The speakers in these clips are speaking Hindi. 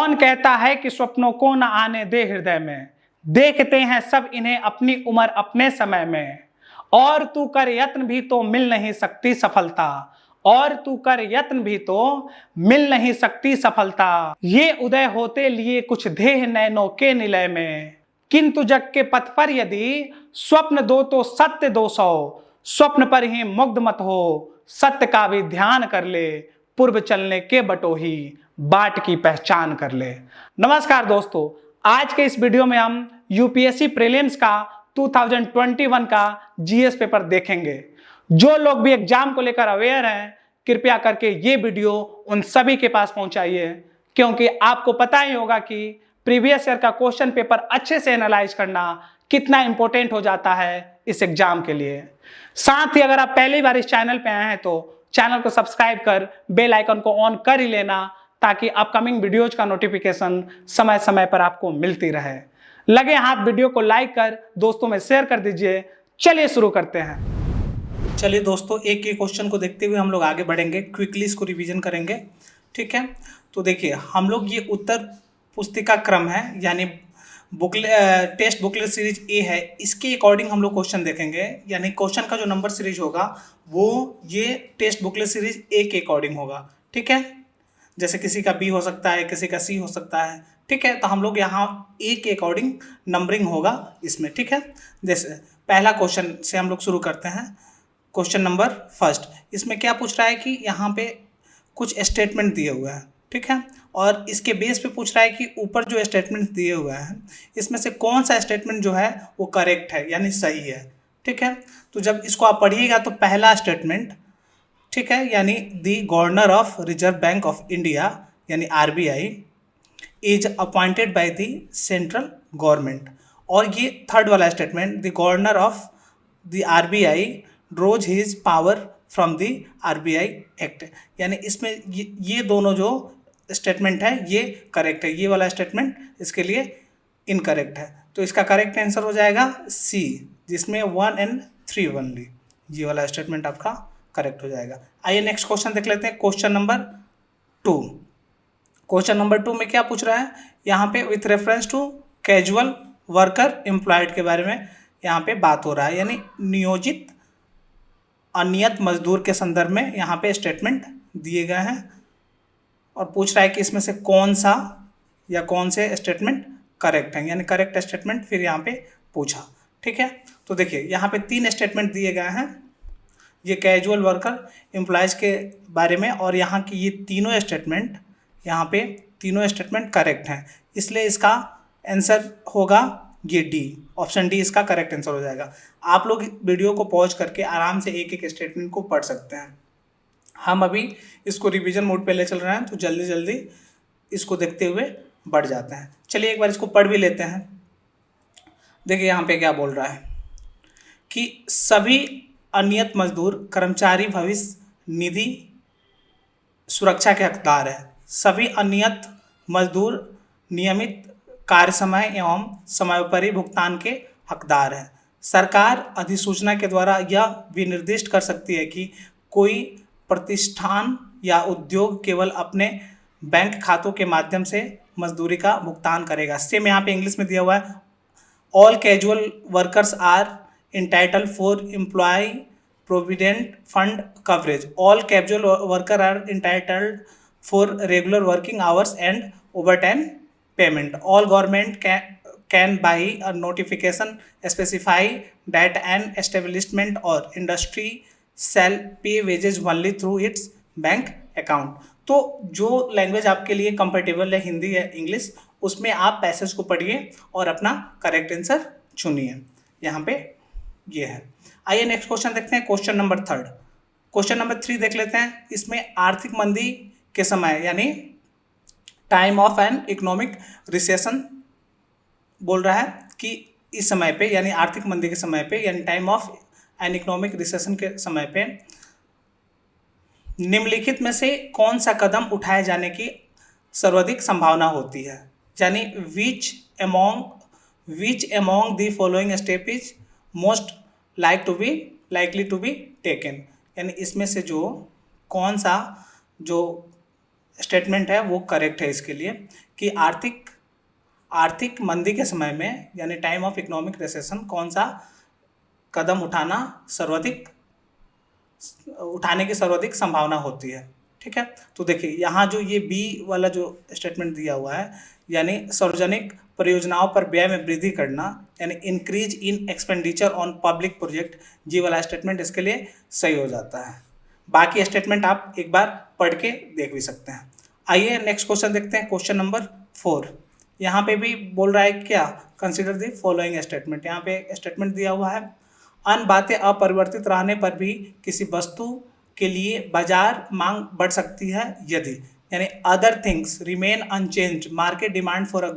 कौन कहता है कि स्वप्नों को न आने दे हृदय में, देखते हैं सब इन्हें अपनी उम्र अपने समय में। और तू कर यत्न भी तो मिल नहीं सकती सफलता, और तू कर यत्न भी तो मिल नहीं सकती सफलता। ये उदय होते लिए कुछ देह नैनों के निलय में, किंतु जग के पथ पर यदि स्वप्न दो तो सत्य 200। स्वप्न पर ही मुग्ध मत हो, सत्य का भी ध्यान कर ले, पूर्व चलने के बटोही बाट की पहचान कर ले। नमस्कार दोस्तों, आज के इस वीडियो में हम यूपीएससी प्रीलिम्स का 2021 का जीएस पेपर देखेंगे। जो लोग भी एग्जाम को लेकर अवेयर हैं, कृपया करके ये वीडियो उन सभी के पास पहुंचाइए, क्योंकि आपको पता ही होगा कि प्रीवियस ईयर का क्वेश्चन पेपर अच्छे से एनालाइज करना कितना इंपॉर्टेंट हो जाता है इस एग्जाम के लिए। साथ ही अगर आप पहली बार इस चैनल पे आए हैं तो चैनल को सब्सक्राइब कर बेल आइकन को ऑन कर ही लेना, ताकि अपकमिंग वीडियोज का नोटिफिकेशन समय समय पर आपको मिलती रहे। लगे हाथ वीडियो को लाइक कर दोस्तों में शेयर कर दीजिए। चलिए शुरू करते हैं। चलिए दोस्तों, एक एक क्वेश्चन को देखते हुए हम लोग आगे बढ़ेंगे, क्विकली इसको रिवीजन करेंगे। ठीक है, तो देखिए हम लोग ये उत्तर पुस्तिका क्रम है, यानी टेस्ट बुकलेट सीरीज ए है, इसके अकॉर्डिंग हम लोग क्वेश्चन देखेंगे। यानी क्वेश्चन का जो नंबर सीरीज होगा वो ये टेस्ट बुकलेट सीरीज ए के अकॉर्डिंग होगा। ठीक है, जैसे किसी का बी हो सकता है, किसी का सी हो सकता है। ठीक है, तो हम लोग यहाँ ए के अकॉर्डिंग नंबरिंग होगा इसमें। ठीक है, जैसे पहला क्वेश्चन से हम लोग शुरू करते हैं। क्वेश्चन नंबर फर्स्ट, इसमें क्या पूछ रहा है कि यहाँ पे कुछ स्टेटमेंट दिए हुए हैं। ठीक है, और इसके बेस पे पूछ रहा है कि ऊपर जो स्टेटमेंट दिए हुए हैं इसमें से कौन सा स्टेटमेंट जो है वो करेक्ट है, यानी सही है। ठीक है, तो जब इसको आप पढ़िएगा तो पहला स्टेटमेंट, ठीक है, यानी the governor of Reserve Bank of India यानी RBI is appointed by the central government. और ये थर्ड वाला statement, the governor of the RBI draws his power from the RBI Act, यानी इसमें ये दोनों जो स्टेटमेंट है ये करेक्ट है। ये वाला स्टेटमेंट इसके लिए इनकरेक्ट है, तो इसका करेक्ट आंसर हो जाएगा सी, जिसमें 1 and 3 ओनली। ये वाला स्टेटमेंट आपका करेक्ट हो जाएगा। आइए नेक्स्ट क्वेश्चन देख लेते हैं, क्वेश्चन नंबर 2। क्वेश्चन नंबर 2 में क्या पूछ रहा है, यहाँ पे with reference to casual worker employed के बारे में यहाँ पे बात हो रहा है, यानी नियोजित अनियत मजदूर के संदर्भ में यहाँ पे स्टेटमेंट दिए गए हैं। और पूछ रहा है कि इसमें से कौन सा या कौन से स्टेटमेंट करेक्ट हैं, यानी करेक्ट स्टेटमेंट फिर यहाँ पे पूछा। ठीक है, तो देखिए यहाँ पे 3 स्टेटमेंट दिए गए हैं ये कैजुअल वर्कर एम्प्लॉयज़ के बारे में, और यहाँ की ये तीनों स्टेटमेंट, यहाँ पे तीनों स्टेटमेंट करेक्ट हैं, इसलिए इसका आंसर होगा ये डी, ऑप्शन डी इसका करेक्ट आंसर हो जाएगा। आप लोग वीडियो को पॉज करके आराम से एक एक स्टेटमेंट को पढ़ सकते हैं। हम अभी इसको रिवीजन मोड पे ले चल रहे हैं, तो जल्दी जल्दी इसको देखते हुए बढ़ जाते हैं। चलिए एक बार इसको पढ़ भी लेते हैं। देखिए यहाँ पे क्या बोल रहा है कि सभी अनियत मजदूर कर्मचारी भविष्य निधि सुरक्षा के हकदार हैं। सभी अनियत मजदूर नियमित कार्य समय एवं समयोपरि भुगतान के हकदार हैं। सरकार अधिसूचना के द्वारा यह भी निर्दिष्ट कर सकती है कि कोई प्रतिष्ठान या उद्योग केवल अपने बैंक खातों के माध्यम से मजदूरी का भुगतान करेगा। सेम यहाँ पे इंग्लिश में दिया हुआ है, all casual workers are entitled for employ provident fund coverage. All casual worker are entitled for regular working hours and overtime payment. All government can by a notification specify that an establishment or industry shall pay wages only through its bank account। तो जो लैंग्वेज आपके लिए कंफर्टेबल है, हिंदी या इंग्लिश, उसमें आप पैसेज को पढ़िए और अपना करेक्ट आंसर चुनिए। यहाँ पे ये है। आइए नेक्स्ट क्वेश्चन देखते हैं, क्वेश्चन नंबर 3। क्वेश्चन नंबर 3 देख लेते हैं। इसमें आर्थिक मंदी के समय यानी time of an economic recession बोल रहा है कि इस समय पे, यानी आर्थिक मंदी के समय पे, यानी time of an economic recession के समय पे निम्नलिखित में से कौन सा कदम उठाए जाने की सर्वाधिक संभावना होती है, यानी which among the following step is most likely to be taken, यानी इसमें से जो कौन सा जो स्टेटमेंट है वो करेक्ट है इसके लिए कि आर्थिक मंदी के समय में यानी टाइम ऑफ इकोनॉमिक रिसेशन कौन सा कदम उठाने की सर्वाधिक संभावना होती है। ठीक है, तो देखिए यहाँ जो ये बी वाला जो स्टेटमेंट दिया हुआ है यानी सार्वजनिक परियोजनाओं पर व्यय में वृद्धि करना यानी increase in expenditure on public project, ये वाला स्टेटमेंट इसके लिए सही हो जाता है। बाकी स्टेटमेंट आप एक बार पढ़ के देख भी सकते हैं। आइए नेक्स्ट क्वेश्चन देखते हैं, क्वेश्चन नंबर 4। यहाँ पे भी बोल रहा है क्या, कंसिडर द फॉलोइंग स्टेटमेंट। यहाँ पे स्टेटमेंट दिया हुआ है, अन्य बातें अपरिवर्तित रहने पर भी किसी वस्तु के लिए बाजार मांग बढ़ सकती है यदि, यानी other things remain unchange market demand for a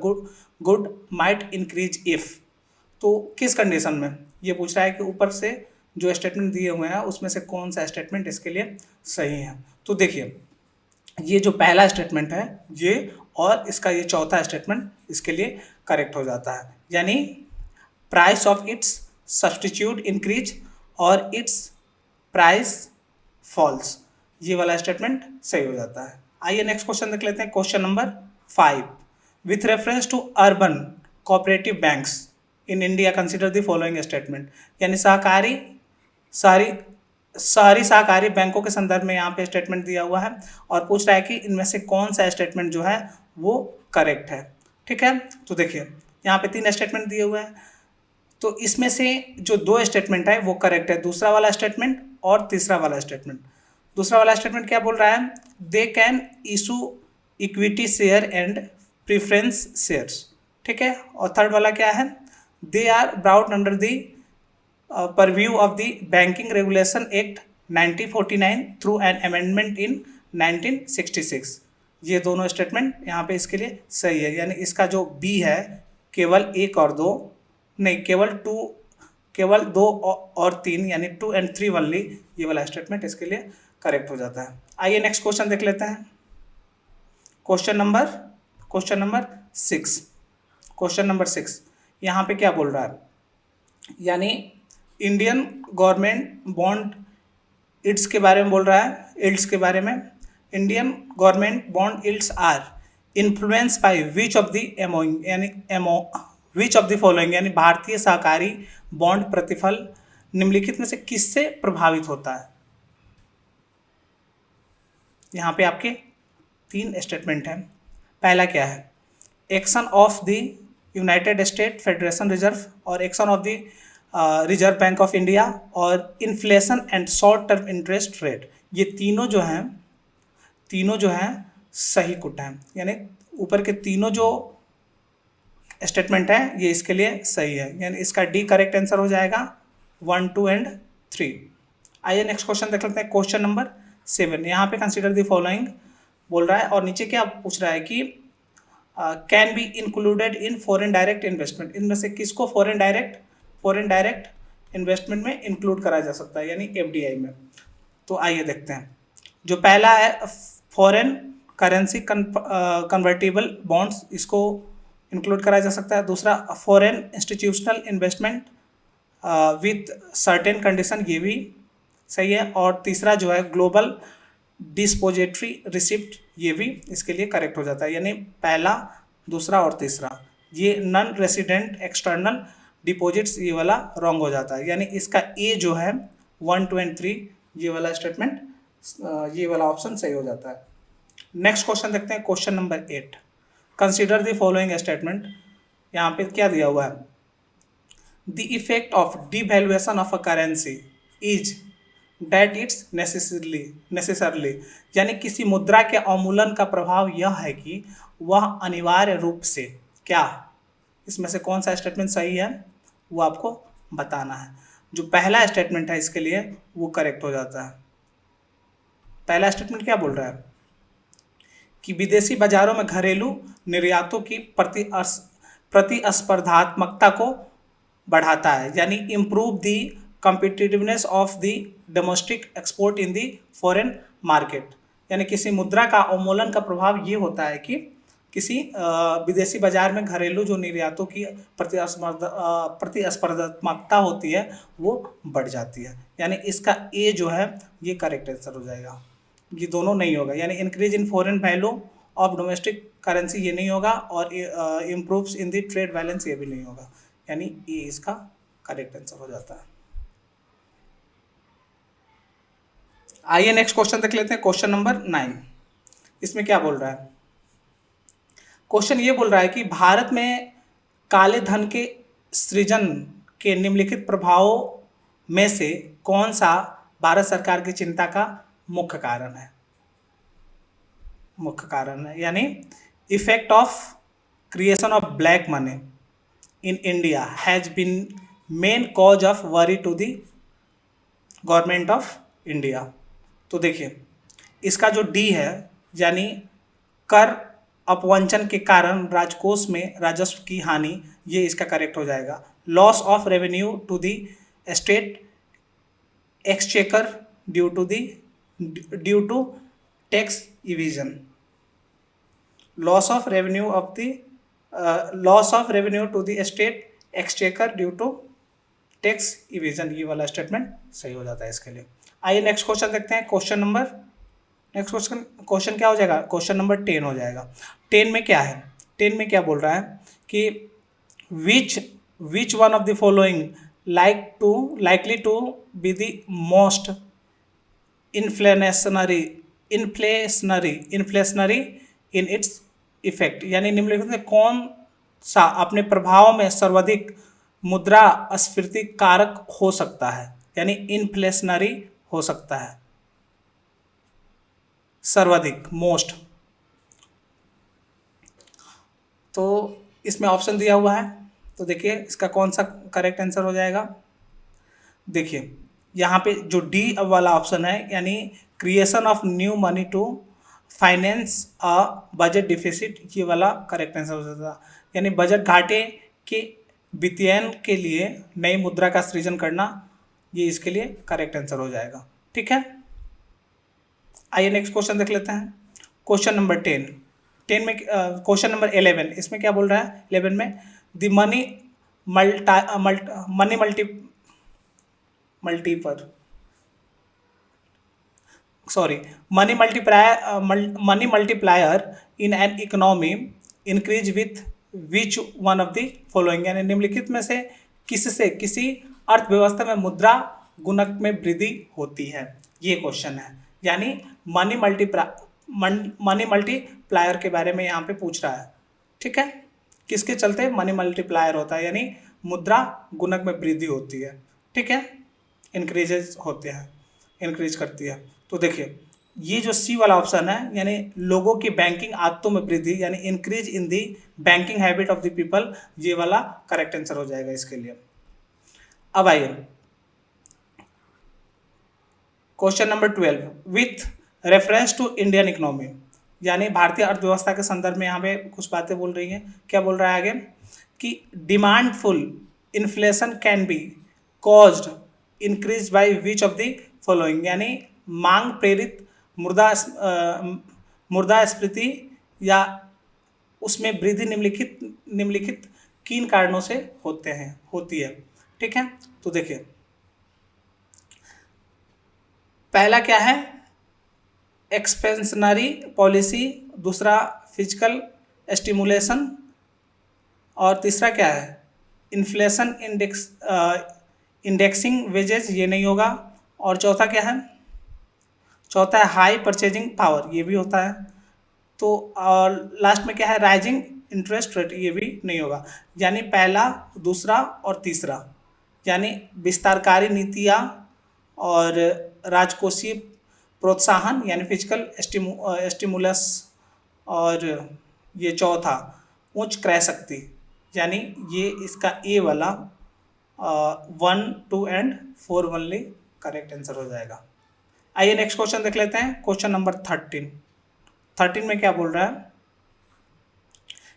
good might increase if. तो किस कंडीशन में ये पूछ रहा है कि ऊपर से जो स्टेटमेंट दिए हुए हैं उसमें से कौन सा स्टेटमेंट इसके लिए सही है। तो देखिए ये जो पहला स्टेटमेंट है ये और इसका ये चौथा स्टेटमेंट इसके लिए करेक्ट हो जाता है, यानी price of its substitute increase और इट्स प्राइस फॉल्स, ये वाला स्टेटमेंट सही हो जाता है। आइए नेक्स्ट क्वेश्चन देख लेते हैं, question number 5। With reference to urban cooperative banks in India consider the following statement, यानी शहरी सहकारी बैंकों के संदर्भ में यहाँ पे स्टेटमेंट दिया हुआ है और पूछ रहा है कि इनमें से कौन सा स्टेटमेंट जो है वो करेक्ट है। ठीक है, तो देखिए यहाँ पे 3 स्टेटमेंट दिए हुए हैं, तो इसमें से जो 2 स्टेटमेंट है वो करेक्ट है, दूसरा वाला स्टेटमेंट और तीसरा वाला स्टेटमेंट। दूसरा वाला स्टेटमेंट क्या बोल रहा है, they can issue equity share and preference shares. ठीक है, और थर्ड वाला क्या है, they are brought under the purview of the Banking Regulation Act 1949 through an amendment in 1966। ये दोनों स्टेटमेंट यहाँ पे इसके लिए सही है, यानी इसका जो बी है केवल 1 और 2 नहीं, केवल 2 और 3 यानी 2 and 3 ओनली, ये वाला स्टेटमेंट इसके लिए करेक्ट हो जाता है। आइए नेक्स्ट क्वेश्चन देख लेते हैं, क्वेश्चन नंबर 6। क्वेश्चन नंबर 6 यहाँ पे क्या बोल रहा है, यानी इंडियन गवर्नमेंट बॉन्ड इल्ड्स के बारे में बोल रहा है, इल्ड्स के बारे में। Indian government bond yields are influence by which of the following, यानी भारतीय सहकारी बॉन्ड प्रतिफल निम्नलिखित में से किससे प्रभावित होता है। यहाँ पे आपके 3 स्टेटमेंट हैं। पहला क्या है, action of the United State Federation Reserve और action of the Reserve Bank of India और inflation and short term interest rate, ये तीनों जो हैं सही कुट हैं, यानी ऊपर के तीनों जो स्टेटमेंट हैं ये इसके लिए सही है, यानी इसका डी करेक्ट आंसर हो जाएगा 1, 2 and 3। आइए नेक्स्ट क्वेश्चन देख लेते हैं, क्वेश्चन नंबर 7। यहाँ पे कंसिडर द फॉलोइंग बोल रहा है और नीचे क्या पूछ रहा है कि can be included in foreign direct investment, इनमें से किसको फॉरेन डायरेक्ट इन्वेस्टमेंट में इंक्लूड करा जा सकता है, यानी एफडीआई में। तो आइए देखते हैं, जो पहला है फॉरेन करेंसी कन्वर्टेबल बॉन्ड्स, इसको इंक्लूड करा जा सकता है। दूसरा foreign institutional investment with certain condition, ये भी सही है। और तीसरा जो है ग्लोबल डिस्पोजिटरी रिसिप्ट, ये भी इसके लिए करेक्ट हो जाता है, यानी पहला, दूसरा और तीसरा। ये नॉन रेसिडेंट एक्सटर्नल डिपॉजिट्स, ये वाला रॉन्ग हो जाता है, यानी इसका ए जो है 1, 2 and 3, ये वाला स्टेटमेंट, ये वाला ऑप्शन सही हो जाता है। नेक्स्ट क्वेश्चन देखते हैं, question number 8। Consider the following statement, यहाँ पे क्या दिया हुआ है, the effect of devaluation of a currency is that it's necessarily, यानी किसी मुद्रा के अवमूल्यन का प्रभाव यह है कि वह अनिवार्य रूप से क्या, इसमें से कौन सा स्टेटमेंट सही है वो आपको बताना है। जो पहला स्टेटमेंट है इसके लिए वो करेक्ट हो जाता है। पहला स्टेटमेंट क्या बोल रहा है कि विदेशी बाजारों में घरेलू निर्यातों की प्रतिस्पर्धात्मकता को बढ़ाता है, यानी improve the competitiveness of the domestic export in the foreign market, यानी किसी मुद्रा का अवमूल्यन का प्रभाव ये होता है कि किसी विदेशी बाजार में घरेलू जो निर्यातों की प्रतिस्पर्धात्मकता होती है वो बढ़ जाती है, यानी इसका ए जो है ये करेक्ट आंसर हो जाएगा। ये दोनों नहीं होगा, यानी increase in foreign value of domestic currency ये नहीं होगा, और improves in the trade balance ये भी नहीं होगा, यानी ये इसका करेक्ट आंसर हो जाता है। आइए नेक्स्ट क्वेश्चन देख लेते हैं, क्वेश्चन नंबर 9। इसमें क्या बोल रहा है? क्वेश्चन ये बोल रहा है कि भारत में काले धन के सृजन के निम्नलिखित प्रभावों में से कौन सा भारत सरकार की चिंता का मुख्य कारण है? मुख्य कारण है, यानी effect of creation of black money in India has been main cause of worry to the government of India. तो देखिए इसका जो डी है, यानी कर अपवंचन के कारण राजकोष में राजस्व की हानि, ये इसका करेक्ट हो जाएगा। Loss of revenue to the state exchequer due to tax evasion, loss of revenue to the state exchequer due to tax evasion, ये वाला स्टेटमेंट सही हो जाता है इसके लिए। आइए नेक्स्ट क्वेश्चन देखते हैं, क्वेश्चन क्या हो जाएगा? क्वेश्चन नंबर 10 हो जाएगा। 10 में क्या है? 10 में क्या बोल रहा है कि विच one of the following likely to be the most inflationary in its effect, यानी निम्नलिखित में कौन सा अपने प्रभाव में सर्वाधिक मुद्रास्फीति कारक हो सकता है, यानी इन्फ्लेशनरी हो सकता है, सर्वाधिक, मोस्ट। तो इसमें ऑप्शन दिया हुआ है, तो देखिए इसका कौन सा करेक्ट आंसर हो जाएगा। देखिए यहाँ पे जो डी वाला ऑप्शन है, यानी creation of new money to finance a budget deficit, ये वाला करेक्ट आंसर हो जाता है, यानी बजट घाटे के वित्तीयन के लिए नई मुद्रा का सृजन करना, ये इसके लिए करेक्ट आंसर हो जाएगा। ठीक है, आइए नेक्स्ट क्वेश्चन देख लेते हैं, क्वेश्चन नंबर 10 में क्वेश्चन नंबर 11, इसमें क्या बोल रहा है? 11 में the money multiplier in an economy increase with which one of the following, यानी निम्नलिखित में से किससे किसी अर्थव्यवस्था में मुद्रा गुणक में वृद्धि होती है, ये क्वेश्चन है। यानी मनी मल्टीप्लायर के बारे में यहाँ पे पूछ रहा है। ठीक है, किसके चलते मनी मल्टीप्लायर होता है, यानी मुद्रा गुणक में वृद्धि होती है। ठीक है, इंक्रीजेज होते हैं, इंक्रीज करती है। तो देखिए ये जो सी वाला ऑप्शन है, यानी लोगों की बैंकिंग आदतों में वृद्धि, यानी increase in the banking habit of the people, ये वाला करेक्ट आंसर हो जाएगा इसके लिए। अब आइए question number 12, with reference to Indian economy, यानी भारतीय अर्थव्यवस्था के संदर्भ में यहाँ पे कुछ बातें बोल रही हैं। क्या बोल रहा है आगे कि demand pull inflation can be caused increase by which of the following, यानी मांग प्रेरित मुद्रास्फीति या उसमें वृद्धि निम्नलिखित किन कारणों से होती है। ठीक है, तो देखिए पहला क्या है? एक्सपेंशनरी पॉलिसी, दूसरा फिजिकल स्टिमुलेशन, और तीसरा क्या है? इन्फ्लेशन इंडेक्सिंग वेजेज, ये नहीं होगा, और चौथा क्या है? चौथा है हाई परचेजिंग पावर, ये भी होता है। तो और लास्ट में क्या है? राइजिंग इंटरेस्ट रेट, ये भी नहीं होगा। यानी पहला, दूसरा और तीसरा, यानी विस्तारकारी नीतियाँ और राजकोषीय प्रोत्साहन, यानी फिजिकल स्टिमुलस, और ये चौथा उच्च क्रय शक्ति, यानी ये इसका ए वाला 1, 2 एंड 4 ओनली करेक्ट आंसर हो जाएगा। आइए नेक्स्ट क्वेश्चन देख लेते हैं, क्वेश्चन नंबर 13 में क्या बोल रहा है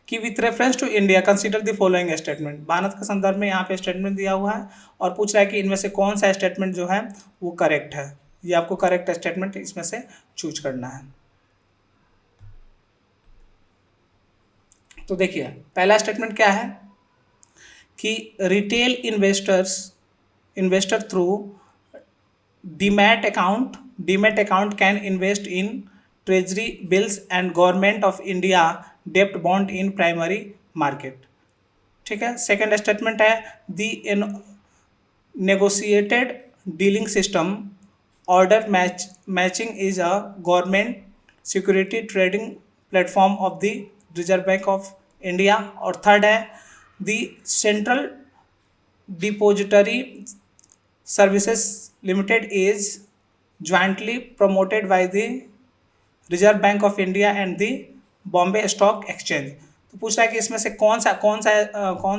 कि with reference to India consider the following statement, भारत के संदर्भ में यहाँ पे स्टेटमेंट दिया हुआ है और पूछ रहा है कि इनमें से कौन सा स्टेटमेंट जो है वो करेक्ट है। ये आपको करेक्ट स्टेटमेंट इसमें से चूज करना है। तो देखिए पहला स्टेटमेंट क्या है कि retail investor through demat account can invest in treasury bills and government of India डेप्ट बॉन्ड इन प्राइमरी मार्केट। ठीक है। सेकेंड स्टेटमेंट है the negotiated dealing system order matching is a government security trading platform of the Reserve Bank of India. और थर्ड है the Central Depository Services Limited is jointly promoted by the Reserve Bank of India and the Bombay Stock Exchange. तो पूछ रहा है कि इसमें से कौन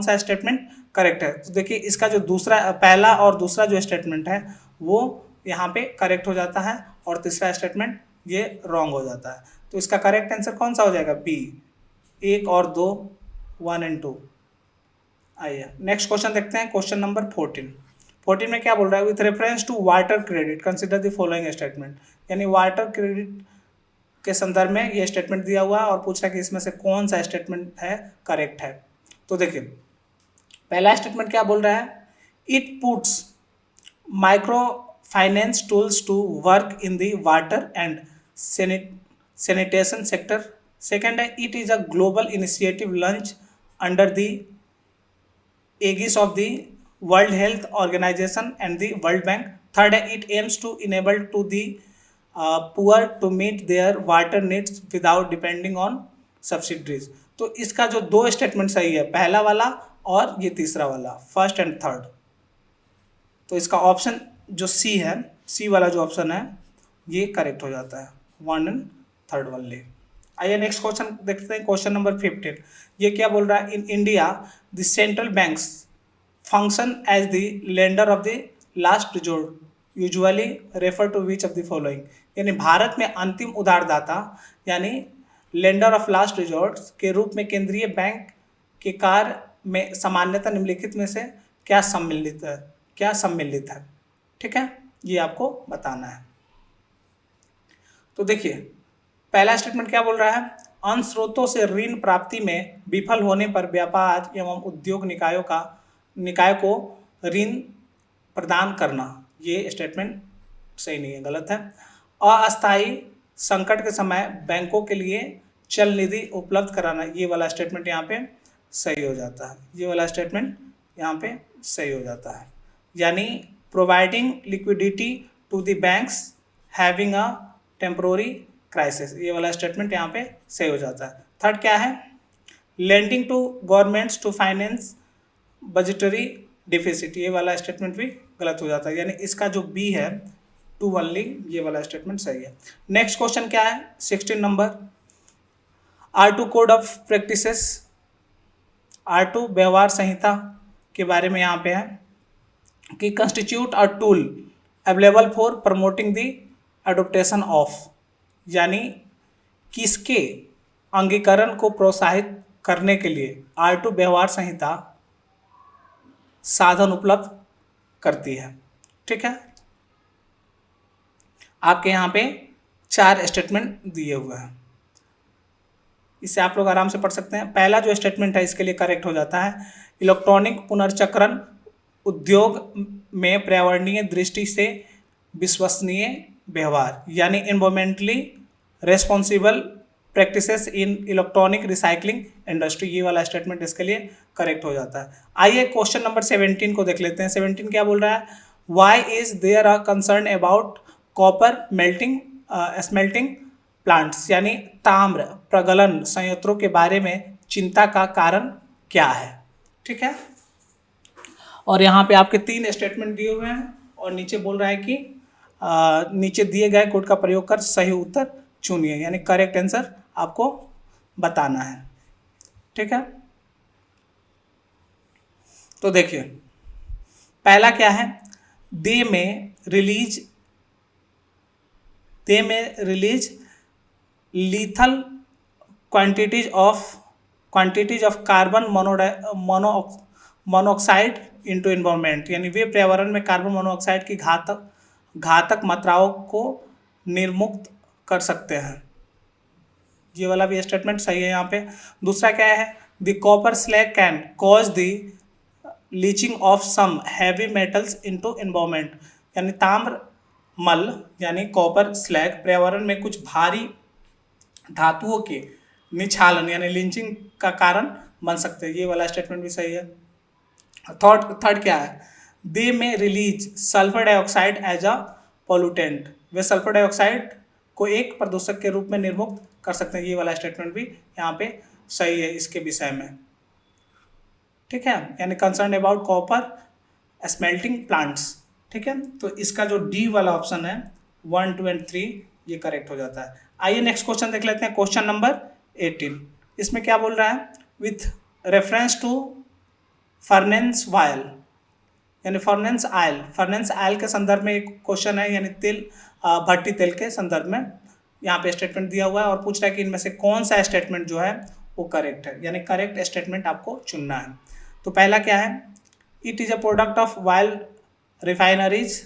सा स्टेटमेंट करेक्ट है। तो देखिए इसका जो पहला और दूसरा जो स्टेटमेंट है वो यहाँ पे करेक्ट हो जाता है और तीसरा स्टेटमेंट ये रॉन्ग हो जाता है। तो इसका करेक्ट आंसर कौन सा हो जाएगा? बी, 1 और 2, 1 एंड 2। आइए नेक्स्ट क्वेश्चन देखते हैं, क्वेश्चन नंबर 14 में क्या बोल रहा है? With reference to water credit consider the following statement. यानी वाटर क्रेडिट के संदर्भ में ये स्टेटमेंट दिया हुआ है और पूछ रहा है कि इसमें से कौन सा स्टेटमेंट है करेक्ट है। तो देखिए पहला स्टेटमेंट क्या बोल रहा है? It puts micro finance tools to work in the water and sanitation sector. Second है it is a global initiative launch under the aegis of the World Health Organization and the World Bank. Third है it aims to enable to the poor to meet their water needs without depending on subsidies. तो इसका जो 2 स्टेटमेंट सही है, पहला वाला और ये तीसरा वाला, फर्स्ट एंड थर्ड। तो इसका ऑप्शन जो सी है, सी वाला जो ऑप्शन है ये करेक्ट हो जाता है, 1 एंड 3 वाले। आइए नेक्स्ट क्वेश्चन देखते हैं, क्वेश्चन नंबर 15। ये क्या बोल रहा है? In India the central bank's function as the lender of the last resort usually refer to which of the following. यानी भारत में अंतिम उधारदाता यानी लेंडर ऑफ लास्ट रिजोर्ट के रूप में केंद्रीय बैंक के कार्य में सामान्यतः निम्नलिखित में से क्या सम्मिलित है? ठीक है, ये आपको बताना है। तो देखिए पहला स्टेटमेंट क्या बोल रहा है? अन्य स्रोतों से ऋण प्राप्ति में विफल होने पर व्यापार एवं उद्योग निकाय को ऋण प्रदान करना। ये स्टेटमेंट सही नहीं है, गलत है। अस्थायी संकट के समय बैंकों के लिए चल निधि उपलब्ध कराना, ये वाला स्टेटमेंट यहाँ पे सही हो जाता है, ये वाला स्टेटमेंट यहाँ पे सही हो जाता है। यानी providing liquidity to the banks having a temporary crisis, ये वाला स्टेटमेंट यहाँ पे सही हो जाता है। थर्ड क्या है? Lending to governments to finance budgetary deficit, ये वाला स्टेटमेंट भी गलत हो जाता है। यानी इसका जो बी है 2 ओनली, ये वाला स्टेटमेंट सही है। नेक्स्ट क्वेश्चन क्या है? 16 number, R2 code of practices, R2 व्यवहार संहिता के बारे में यहाँ पे है कि constitute a tool available for promoting the adoption of, यानी किसके अंगीकरण को प्रोत्साहित करने के लिए R2 व्यवहार संहिता साधन उपलब्ध करती है। ठीक है, आपके यहाँ पे 4 स्टेटमेंट दिए हुए हैं, इसे आप लोग आराम से पढ़ सकते हैं। पहला जो स्टेटमेंट है इसके लिए करेक्ट हो जाता है, इलेक्ट्रॉनिक पुनर्चक्रण उद्योग में पर्यावरणीय दृष्टि से विश्वसनीय व्यवहार, यानी एनवायरमेंटली रेस्पॉन्सिबल प्रैक्टिसेस इन इलेक्ट्रॉनिक रिसाइकलिंग इंडस्ट्री, ये वाला स्टेटमेंट इसके लिए करेक्ट हो जाता है। आइए क्वेश्चन नंबर 17 को देख लेते हैं। 17 क्या बोल रहा है? Why is there a concern about copper smelting plants, यानी ताम्र प्रगलन संयंत्रों के बारे में चिंता का कारण क्या है? ठीक है, और यहाँ पे आपके 3 स्टेटमेंट दिए हुए हैं और नीचे बोल रहा है कि नीचे दिए गए कोड का प्रयोग कर सही उत्तर चुनिए, यानी करेक्ट आंसर आपको बताना है। ठीक है, तो देखिए पहला क्या है? They may release lethal quantities of carbon monoxide into environment, यानी वे पर्यावरण में कार्बन मोनोऑक्साइड की घातक मात्राओं को निर्मुक्त कर सकते हैं, ये वाला भी स्टेटमेंट सही है यहाँ पे। दूसरा क्या है? The copper slag can cause the leaching of some heavy metals into environment, यानी ताम्र मल यानी कॉपर स्लैग पर्यावरण में कुछ भारी धातुओं के निक्षालन यानी लिंचिंग का कारण बन सकते हैं। ये वाला स्टेटमेंट भी सही है। थर्ड क्या है, they may release sulphur dioxide as a pollutant, वे सल्फर डाइऑक्साइड को एक प्रदूषक के रूप में निर्मुक्त कर सकते हैं। ये वाला स्टेटमेंट भी यहाँ पे सही है इसके विषय में, ठीक है, यानी concern about copper smelting plants, ठीक है। तो इसका जो डी वाला ऑप्शन है 1, 2 एंड 3 ये करेक्ट हो जाता है। आइए नेक्स्ट क्वेश्चन देख लेते हैं, क्वेश्चन नंबर 18। इसमें क्या बोल रहा है, with reference to furnace oil यानी फर्नेंस आयल के संदर्भ में एक क्वेश्चन है, यानी तेल भट्टी तेल के संदर्भ में यहाँ पे स्टेटमेंट दिया हुआ है और पूछ रहा है कि इनमें से कौन सा स्टेटमेंट जो है वो करेक्ट है, यानी करेक्ट स्टेटमेंट आपको चुनना है। तो पहला क्या है, it is a product of oil refineries.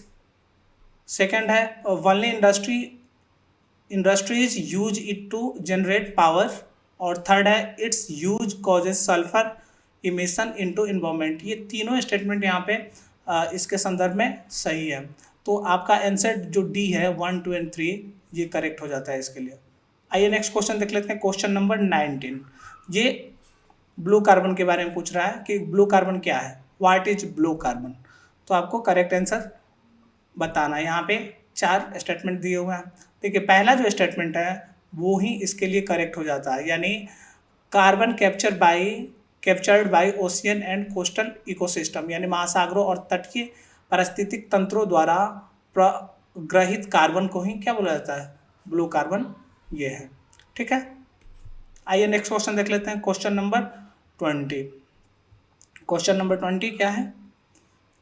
Second है only industries use it to generate power. और थर्ड है its use causes sulphur emission into environment. ये तीनों स्टेटमेंट यहाँ पे इसके संदर्भ में सही है। तो आपका आंसर जो डी है 1, 2 एंड 3 ये करेक्ट हो जाता है इसके लिए। आइए नेक्स्ट क्वेश्चन देख लेते हैं, क्वेश्चन नंबर 19। ये ब्लू कार्बन के बारे में पूछ रहा है कि ब्लू कार्बन क्या है, व्हाट इज ब्लू कार्बन। तो आपको करेक्ट आंसर बताना है। यहाँ पे 4 स्टेटमेंट दिए हुए हैं। देखिए पहला जो स्टेटमेंट है वो ही इसके लिए करेक्ट हो जाता है, यानी carbon captured by ocean and coastal ecosystem, यानी महासागरों और तटीय पारिस्थितिक तंत्रों द्वारा ग्रहित कार्बन को ही क्या बोला जाता है, ब्लू कार्बन ये है, ठीक है। आइए नेक्स्ट क्वेश्चन देख लेते हैं, क्वेश्चन नंबर 20। क्वेश्चन नंबर 20 क्या है,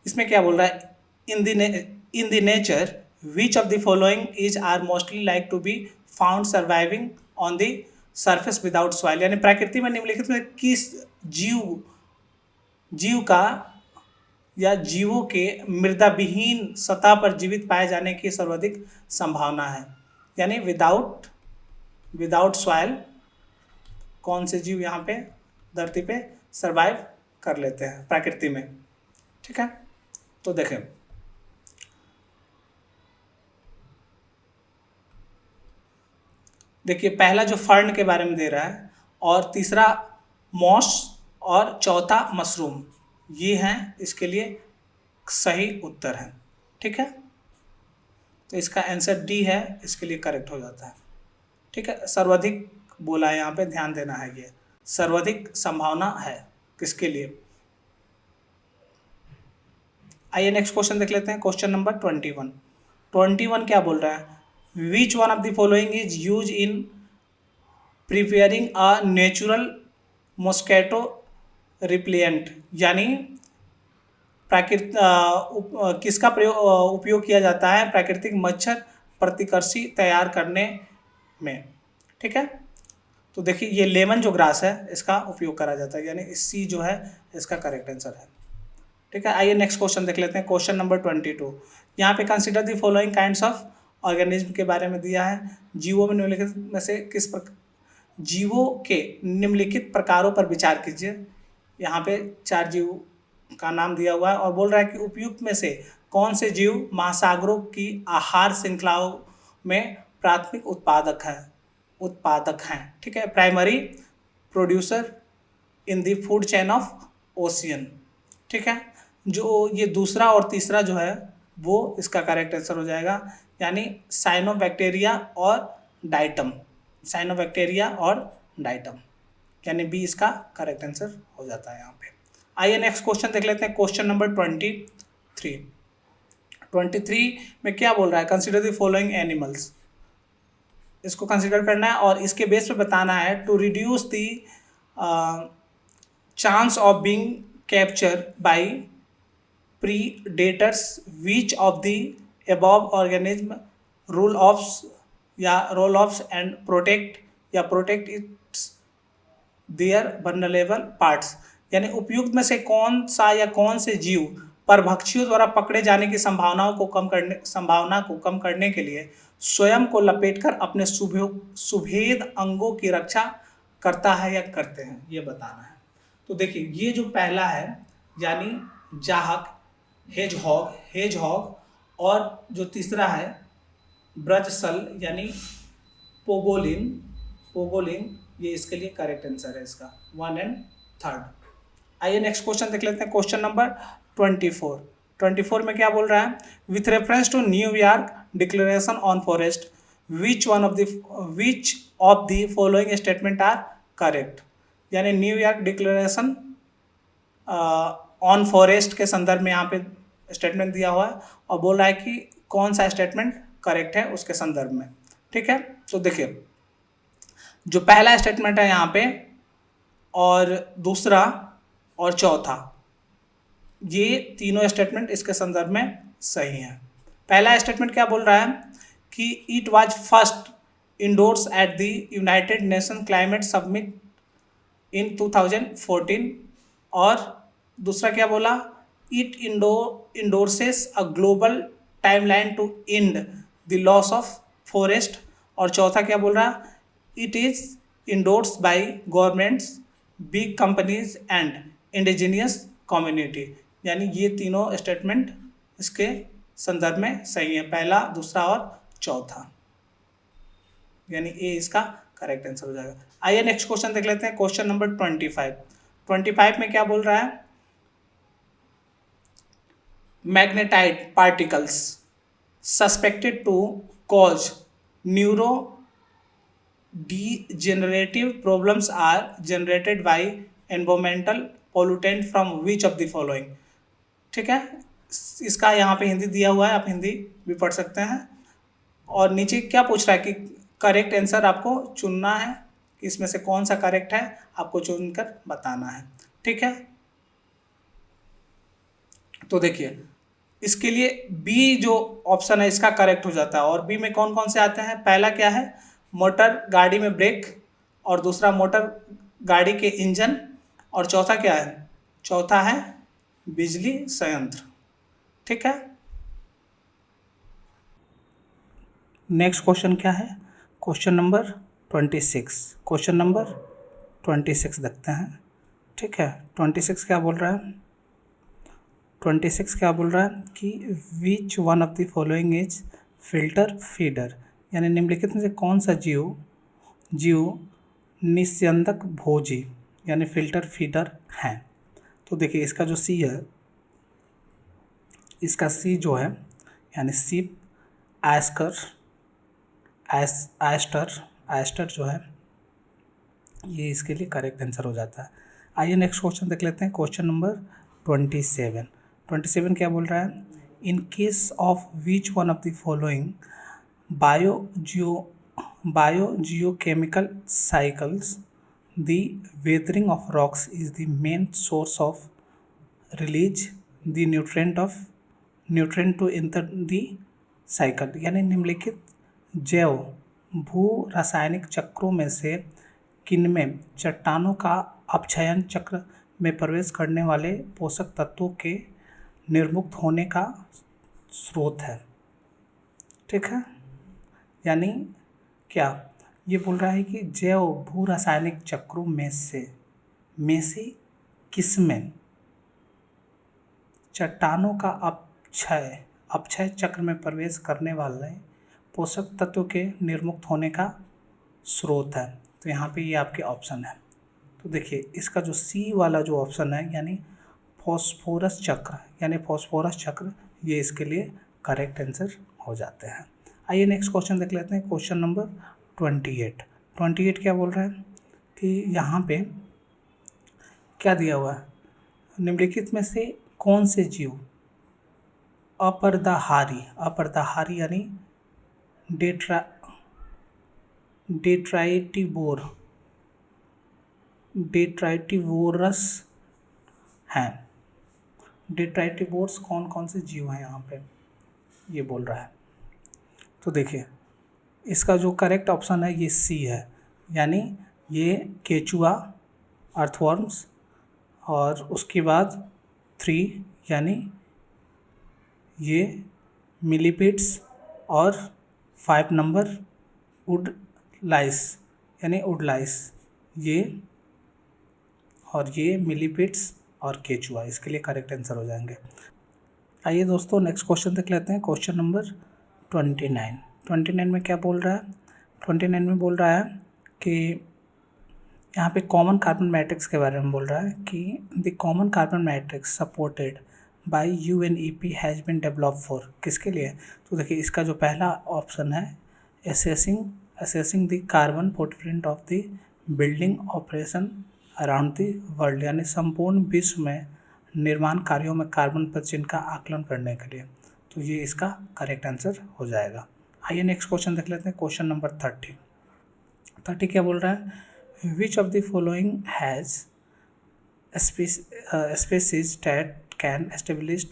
इसमें क्या बोल रहा है, in the nature which of the following is are mostly like to be found surviving on the surface without soil, यानी प्रकृति में निम्नलिखित में किस जीव का या जीवों के मृदा विहीन सतह पर जीवित पाए जाने की सर्वाधिक संभावना है, यानी विदाउट सॉइल कौन से जीव यहाँ पे धरती पे सर्वाइव कर लेते हैं प्रकृति में, ठीक है। तो देखें देखिए पहला जो फर्न के बारे में दे रहा है और तीसरा मॉस और चौथा मशरूम, ये हैं इसके लिए सही उत्तर है, ठीक है। तो इसका आंसर डी है इसके लिए करेक्ट हो जाता है, ठीक है। सर्वाधिक बोला है यहाँ पे, ध्यान देना है, ये सर्वाधिक संभावना है किसके लिए। आइए नेक्स्ट क्वेश्चन देख लेते हैं, क्वेश्चन नंबर 21 क्या बोल रहा है, which one of the following is use in preparing a natural mosquito repellent, यानी किसका उपयोग किया जाता है प्राकृतिक मच्छर प्रतिकर्षी तैयार करने में, ठीक है। तो देखिए ये लेमन जो ग्रास है इसका उपयोग करा जाता है, यानी सी जो है इसका करेक्ट आंसर है, ठीक है। आइए नेक्स्ट क्वेश्चन देख लेते हैं, क्वेश्चन नंबर 22। यहाँ पे consider the following kinds of organism के बारे में दिया है, जीवों में निम्नलिखित में से जीवों के निम्नलिखित प्रकारों पर विचार कीजिए। यहाँ पे 4 जीव का नाम दिया हुआ है और बोल रहा है कि उपयुक्त में से कौन से जीव महासागरों की आहार श्रृंखलाओं में प्राथमिक उत्पादक हैं, ठीक है, primary producer in the food chain of ocean, ठीक है। जो ये दूसरा और तीसरा जो है वो इसका करेक्ट आंसर हो जाएगा, यानी साइनोबैक्टीरिया और डाइटम, यानी बी इसका करेक्ट आंसर हो जाता है यहाँ पे। आइए नेक्स्ट क्वेश्चन देख लेते हैं, क्वेश्चन नंबर 23 में क्या बोल रहा है, कंसीडर द फॉलोइंग एनिमल्स, इसको कंसीडर करना है और इसके बेस पे बताना है, to reduce the chance of being capture by predators which of the above organism roll ups and protect its their vulnerable parts, यानी उपयुक्त में से कौन से जीव परभक्षियों द्वारा पकड़े जाने की संभावना को कम करने के लिए स्वयं को लपेटकर अपने सुभेद अंगों की रक्षा करता है या करते हैं, ये बताना है। तो देखिए ये जो पहला है यानी जाहक, हेजहॉग और जो तीसरा है ब्रजसल यानी पोगोलिन, पोगोलिन, ये इसके लिए करेक्ट आंसर है इसका 1 एंड 3rd। आइए नेक्स्ट क्वेश्चन देख लेते हैं, क्वेश्चन नंबर 24। 24 में क्या बोल रहा है, with reference to New York declaration on forest which of the following statement are correct. यानी न्यूयॉर्क डिक्लेरेशन ऑन फॉरेस्ट के संदर्भ में यहाँ पे स्टेटमेंट दिया हुआ है और बोल रहा है कि कौन सा स्टेटमेंट करेक्ट है उसके संदर्भ में। ठीक है, तो देखिए जो पहला स्टेटमेंट है यहाँ पे और दूसरा और चौथा, ये तीनों स्टेटमेंट इसके संदर्भ में सही हैं। पहला स्टेटमेंट क्या बोल रहा है कि it was first endorse at the United Nation climate summit in 2014, और दूसरा क्या बोला, it endorses a global timeline to end the loss of forest, और चौथा क्या बोल रहा, it is endorse by governments, big companies and indigenous community. यानी ये तीनों स्टेटमेंट इसके संदर्भ में सही है, पहला, दूसरा और चौथा, यानी ए इसका करेक्ट आंसर हो जाएगा। आइए नेक्स्ट क्वेश्चन देख लेते हैं, क्वेश्चन नंबर 25। 25 में क्या बोल रहा है, magnetite particles suspected to cause neuro degenerative problems are generated by environmental pollutant from which of the following। ठीक है, इसका यहाँ पे हिंदी दिया हुआ है, आप हिंदी भी पढ़ सकते हैं। और नीचे क्या पूछ रहा है कि करेक्ट आंसर आपको चुनना है, कि इसमें से कौन सा करेक्ट है आपको चुनकर बताना है। ठीक है, तो देखिए इसके लिए बी जो ऑप्शन है इसका करेक्ट हो जाता है। और बी में कौन कौन से आते हैं, पहला क्या है, मोटर गाड़ी में ब्रेक, और दूसरा मोटर गाड़ी के इंजन, और चौथा क्या है, चौथा है बिजली संयंत्र। ठीक है, नेक्स्ट क्वेश्चन क्या है, क्वेश्चन नंबर 26। क्वेश्चन नंबर 26 देखते हैं। ठीक है, 26 क्या बोल रहा है, 26 क्या बोल रहा है कि विच one of the following is filter feeder. यानी निम्नलिखित में से कौन सा जीव निस्यंदक भोजी यानी फिल्टर फीडर है। तो देखिए इसका जो सी है, इसका सी जो है यानी सीप, एस्टर जो है, ये इसके लिए करेक्ट आंसर हो जाता है। आइए नेक्स्ट क्वेश्चन देख लेते हैं, क्वेश्चन नंबर 27। 27 क्या बोल रहा है, in case of which one of the following biogeochemical cycles the weathering of rocks is the main source of release the nutrient to enter the cycle। यानी निम्नलिखित जैव भू रासायनिक चक्रों में से किनमें चट्टानों का अपक्षयन चक्र में प्रवेश करने वाले पोषक तत्वों के निर्मुक्त होने का स्रोत है। ठीक है, यानी क्या ये बोल रहा है कि जैव भू रासायनिक चक्रों में से किसमें चट्टानों का अपक्षय चक्र में प्रवेश करने वाले पोषक तत्वों के निर्मुक्त होने का स्रोत है। तो यहाँ पे ये आपके ऑप्शन है। तो देखिए इसका जो सी वाला जो ऑप्शन है यानी फॉस्फोरस चक्र, ये इसके लिए करेक्ट आंसर हो जाते हैं। आइए नेक्स्ट क्वेश्चन देख लेते हैं, क्वेश्चन नंबर 28। 28 क्या बोल रहा है कि यहाँ पे क्या दिया हुआ है, निम्नलिखित में से कौन से जीव अपर्दाहारी यानी डेट्राइटिवोरस हैं। डेट्राइटिवोर्स कौन कौन से जीव हैं यहाँ पे ये बोल रहा है। तो देखिए इसका जो करेक्ट ऑप्शन है ये सी है, यानी ये केचुआ, अर्थवर्म्स, और उसके बाद 3 यानी ये मिलीपिड्स, और 5 नंबर वुडलाइस, ये और ये मिलीपिड्स और केचुआ इसके लिए करेक्ट आंसर हो जाएंगे। आइए दोस्तों नेक्स्ट क्वेश्चन देख लेते हैं। क्वेश्चन नंबर 29 में क्या बोल रहा है? 29 में बोल रहा है कि यहाँ पे कॉमन कार्बन मैट्रिक्स के बारे में बोल रहा है कि the common carbon matrix supported by UNEP has been develop for, किसके लिए? तो देखिए इसका जो पहला ऑप्शन है assessing the carbon footprint of the building operation around the world, यानी संपूर्ण विश्व में निर्माण कार्यों में कार्बन पदचिह्न का आकलन करने के लिए। तो ये इसका करेक्ट आंसर हो जाएगा। आइए नेक्स्ट क्वेश्चन देख लेते हैं। क्वेश्चन नंबर 30 क्या बोल रहा है? विच of the following has species that can establish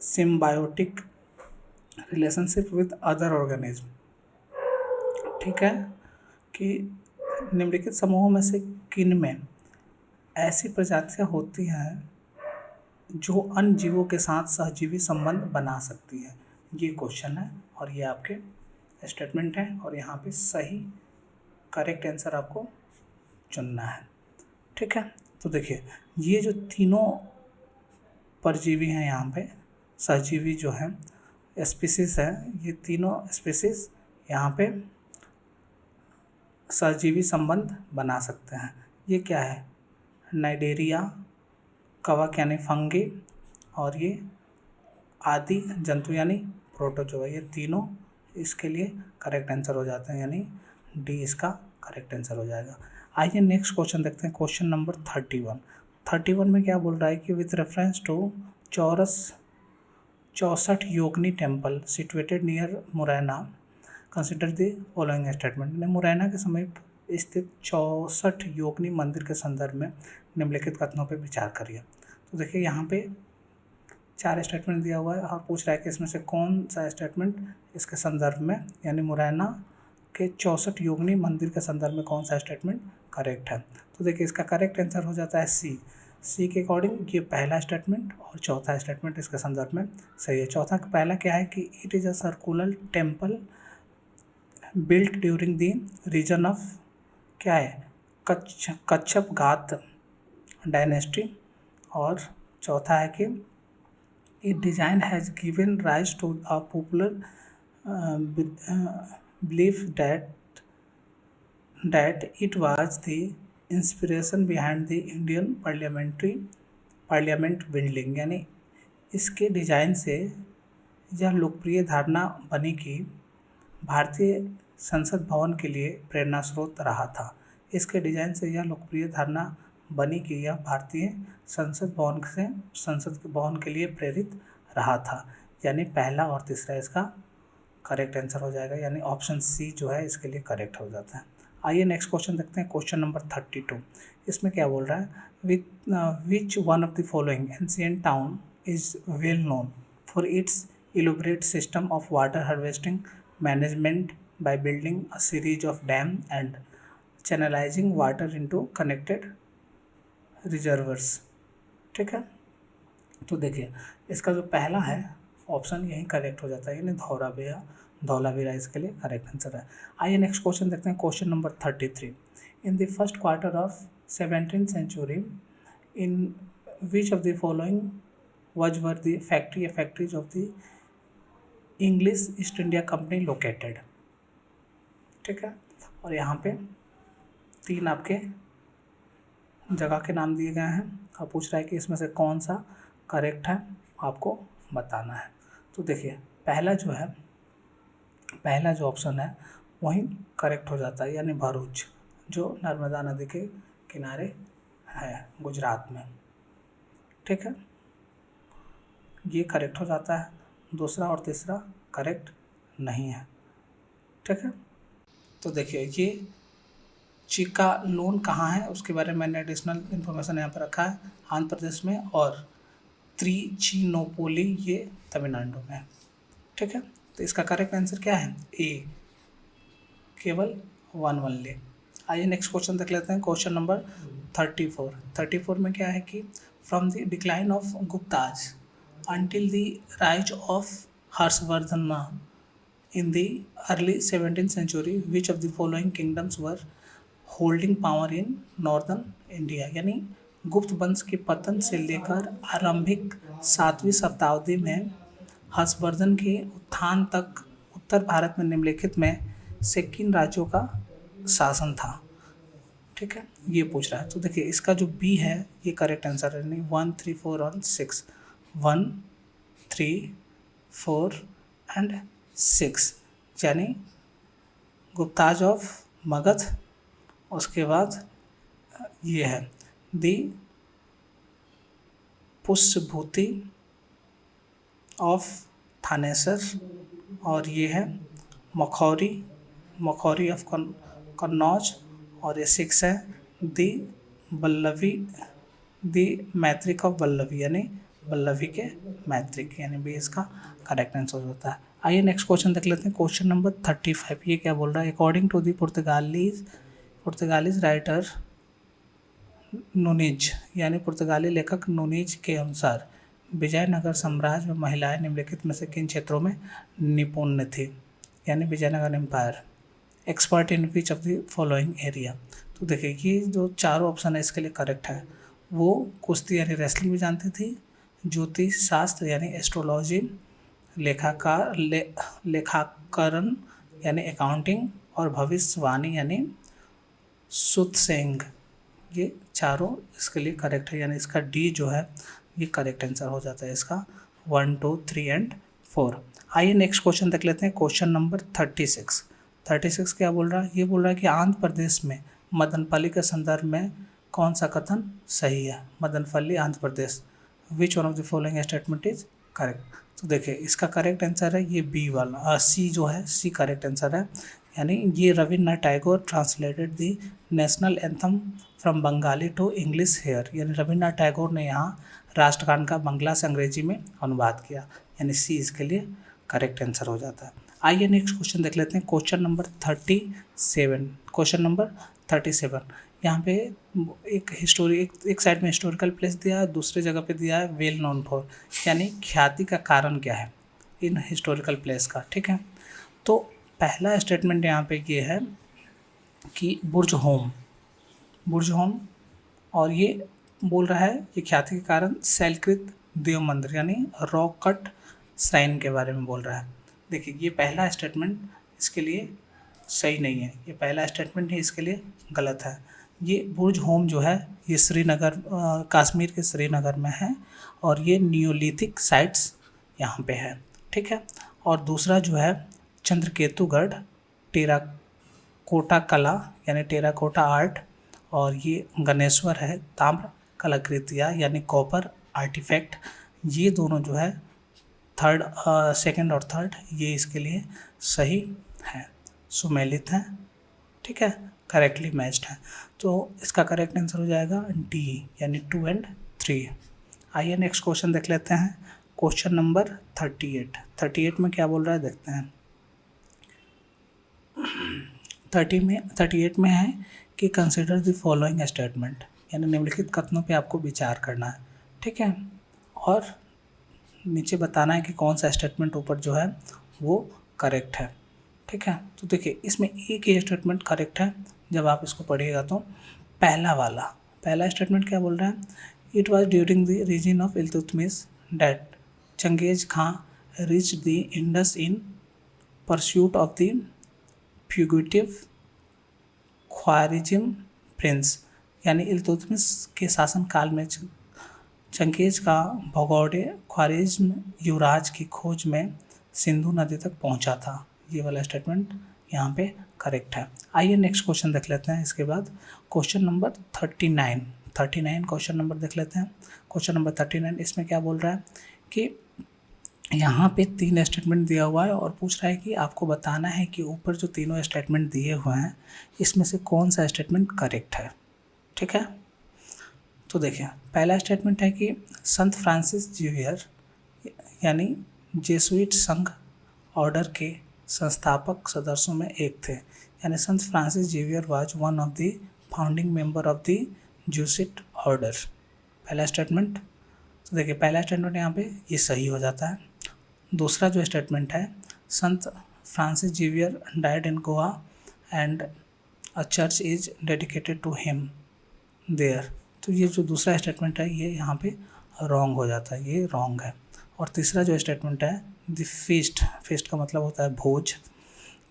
symbiotic relationship with other organism। ठीक है कि निम्नलिखित समूहों में से किन में ऐसी प्रजातियां होती हैं जो अन्य जीवों के साथ सहजीवी संबंध बना सकती है। ये क्वेश्चन है और ये आपके स्टेटमेंट है और यहाँ पे सही करेक्ट आंसर आपको चुनना है। ठीक है, तो देखिए ये जो तीनों परजीवी हैं यहाँ पे सहजीवी जो हैं स्पीसीज है, ये तीनों स्पीसीज यहाँ पे सहजीवी संबंध बना सकते हैं। ये क्या है? नाइडेरिया, कवक यानी फंगी और ये आदि जंतु यानी प्रोटोजोआ, ये तीनों इसके लिए करेक्ट आंसर हो जाते हैं, यानी डी इसका करेक्ट आंसर हो जाएगा। आइए नेक्स्ट क्वेश्चन देखते हैं। क्वेश्चन नंबर 31 में क्या बोल रहा है कि with reference to 64 Yogini temple situated near Morena consider the following statement. Morena के समीप स्थित 64 योगिनी मंदिर के संदर्भ में निम्नलिखित कथनों पर विचार करिए। तो देखिए यहाँ पे 4 स्टेटमेंट दिया हुआ है और पूछ रहा है कि इसमें से कौन सा स्टेटमेंट इसके संदर्भ में, यानी मुरैना के 64 योगिनी मंदिर के संदर्भ में कौन सा स्टेटमेंट करेक्ट है। तो देखिए इसका करेक्ट आंसर हो जाता है सी के अकॉर्डिंग ये पहला स्टेटमेंट और चौथा स्टेटमेंट इसके संदर्भ में सही है। चौथा पहला क्या है कि it is a circular temple built during the region of क्या है कच्छप घात डायनेस्टी, और चौथा है कि it design has given rise to a popular belief that it was the inspiration behind the Indian parliament building, यानी इसके डिज़ाइन से यह लोकप्रिय धारणा बनी कि भारतीय संसद भवन के लिए प्रेरणा स्रोत रहा था। इसके डिज़ाइन से यह लोकप्रिय धारणा बनी कि यह भारतीय संसद भवन के लिए प्रेरित रहा था, यानी पहला और तीसरा इसका करेक्ट आंसर हो जाएगा, यानी ऑप्शन सी जो है इसके लिए करेक्ट हो जाता है। आइए नेक्स्ट क्वेश्चन देखते हैं। क्वेश्चन नंबर 32 इसमें क्या बोल रहा है? Which one of the following ancient town is well known for its elaborate system of water harvesting management by building a series of dam and channelising water into connected reservoirs. ठीक है, तो देखिए इसका जो पहला है ऑप्शन यही करेक्ट हो जाता है, यानी धौलावीरा इसके लिए करेक्ट आंसर है। आइए नेक्स्ट क्वेश्चन देखते हैं। Question number 33 in the first quarter of 17th century in which of the following were the factories of the English east India company located. ठीक है, और यहाँ पे 3 आपके जगह के नाम दिए गए हैं और पूछ रहा है कि इसमें से कौन सा करेक्ट है, आपको बताना है। तो देखिए पहला जो ऑप्शन है वही करेक्ट हो जाता है, यानी भरूच जो नर्मदा नदी के किनारे है गुजरात में। ठीक है, ये करेक्ट हो जाता है। दूसरा और तीसरा करेक्ट नहीं है। ठीक है, तो देखिए ये चिकालोन कहाँ है उसके बारे में मैंने एडिशनल इन्फॉर्मेशन यहाँ पर रखा है, आंध्र प्रदेश में, और त्रिचिनोपोली ये तमिलनाडु में है। ठीक है, तो इसका करेक्ट आंसर क्या है? ए, केवल 1 ओनली। आइए नेक्स्ट क्वेश्चन देख लेते हैं। क्वेश्चन नंबर 34 में क्या है कि from the decline of Gupta's until the rise of Harshvardhan in the early 17th century which of the following kingdoms were holding power in northern India, यानी गुप्त वंश के पतन से लेकर आरंभिक 7वीं शताब्दी में हर्षवर्धन के उत्थान तक उत्तर भारत में निम्नलिखित में से किन राज्यों का शासन था। ठीक है, ये पूछ रहा है। तो देखिए इसका जो बी है ये करेक्ट आंसर है। नहीं 1 3 4 और 6, 1 3 4 एंड 6 यानी गुप्ताज ऑफ मगध। उसके बाद ये है दी पुष्यभूति ऑफ थानेसर, और ये है मखौरी ऑफ कन्नौज, और ये 6 है दी मैत्रिक ऑफ वल्लभी, यानी वल्लभी के मैत्रिक, यानी बी इसका करेक्ट आंसर होता है। आइए नेक्स्ट क्वेश्चन देख लेते हैं। क्वेश्चन नंबर 35, ये क्या बोल रहा है। According to the Portuguese writer Nuniz, यानी पुर्तगाली लेखक नूनीज के अनुसार विजयनगर साम्राज्य में महिलाएं निम्नलिखित में से किन क्षेत्रों में निपुण थी, यानी Vijayanagara empire expert in which of the following area. तो देखिए ये जो चारों ऑप्शन है इसके लिए करेक्ट है। वो कुश्ती यानी रेसलिंग भी जानती थी, ज्योतिष शास्त्र यानी एस्ट्रोलॉजी, लेखाकरण यानी अकाउंटिंग, और भविष्यवाणी यानी सुतसेंग। ये चारों इसके लिए करेक्ट है, यानी इसका डी जो है ये करेक्ट आंसर हो जाता है इसका 1 2 3 एंड 4। आइए नेक्स्ट क्वेश्चन देख लेते हैं। क्वेश्चन नंबर 36 क्या बोल रहा है। ये बोल रहा है कि आंध्र प्रदेश में मदनपल्ली के संदर्भ में कौन सा कथन सही है। Madanapalle Andhra Pradesh, which one of the following statement is correct. तो देखिए इसका करेक्ट आंसर है ये बी वाला, सी जो है सी करेक्ट आंसर है। यानी ये Rabindranath Tagore translated the national anthem from Bengali to English here, यानी रविन्द्रनाथ टैगोर ने यहाँ राष्ट्रगान का बंगला से अंग्रेजी में अनुवाद किया, यानी सी इसके लिए करेक्ट आंसर हो जाता है। आइए नेक्स्ट क्वेश्चन देख लेते हैं। क्वेश्चन नंबर 37 यहाँ पे एक साइड में हिस्टोरिकल प्लेस दिया है, दूसरे जगह पे दिया है वेल नोन फॉर, यानी ख्याति का कारण क्या है इन हिस्टोरिकल प्लेस का। ठीक है, तो पहला स्टेटमेंट यहाँ पे ये है कि बुर्ज होम, और ये बोल रहा है ये ख्याति के कारण शैलकृत देव मंदिर यानी रॉक कट श्राइन के बारे में बोल रहा है। देखिए ये पहला स्टेटमेंट इसके लिए सही नहीं है, ये पहला स्टेटमेंट ही इसके लिए गलत है। ये बुर्ज होम जो है ये श्रीनगर कश्मीर के श्रीनगर में है, और ये नियोलिथिक साइट्स यहाँ पे है। ठीक है, और दूसरा जो है चंद्रकेतुगढ़ टेराकोटा कला यानी टेराकोटा आर्ट, और ये गणेश्वर है ताम्र कलाकृतियाँ यानी कॉपर आर्टिफैक्ट। ये दोनों जो है सेकंड और थर्ड ये इसके लिए सही है, सुमेलित हैं। ठीक है, करेक्टली मैच्ड है, तो इसका करेक्ट आंसर हो जाएगा डी यानी 2 और 3। आइए नेक्स्ट क्वेश्चन देख लेते हैं। क्वेश्चन नंबर 38 में क्या बोल रहा है देखते हैं। 38 में है कि कंसिडर द फॉलोइंग स्टेटमेंट, यानी निम्नलिखित कथनों पे आपको विचार करना है। ठीक है, और नीचे बताना है कि कौन सा स्टेटमेंट ऊपर जो है वो करेक्ट है। ठीक है, तो देखिए इसमें एक ही स्टेटमेंट करेक्ट है। जब आप इसको पढ़िएगा तो पहला स्टेटमेंट क्या बोल रहा है, it was during the region of Iltutmish that Genghis Khan reach the Indus in pursuit of the fugitive Khwarizm prince, यानी इल्तुतमिश के शासनकाल में चंगेज का भगौड़े ख्वारिज्म युवराज की खोज में सिंधु नदी तक पहुंचा था। ये वाला स्टेटमेंट यहाँ पे करेक्ट है। आइए नेक्स्ट क्वेश्चन देख लेते हैं। इसके बाद क्वेश्चन नंबर 39 क्वेश्चन नंबर देख लेते हैं। क्वेश्चन नंबर 39 इसमें क्या बोल रहा है कि यहाँ पे 3 स्टेटमेंट दिया हुआ है, और पूछ रहा है कि आपको बताना है कि ऊपर जो तीनों स्टेटमेंट दिए हुए हैं इसमें से कौन सा स्टेटमेंट करेक्ट है। ठीक है, तो देखिए पहला स्टेटमेंट है कि संत फ्रांसिस जेवियर यानी जेसुइट संघ ऑर्डर के संस्थापक सदस्यों में एक थे, यानी संत Francis Xavier was one of the founding member of the Jesuit order. पहला स्टेटमेंट, तो देखिए पहला स्टेटमेंट यहाँ पे ये सही हो जाता है। दूसरा जो स्टेटमेंट है संत Francis Xavier died in Goa and a church is dedicated to him there, तो ये जो दूसरा स्टेटमेंट है ये यहाँ पे रॉन्ग हो जाता है, ये रॉन्ग है। और तीसरा जो स्टेटमेंट है, द फीस्ट, फीस्ट का मतलब होता है भोज,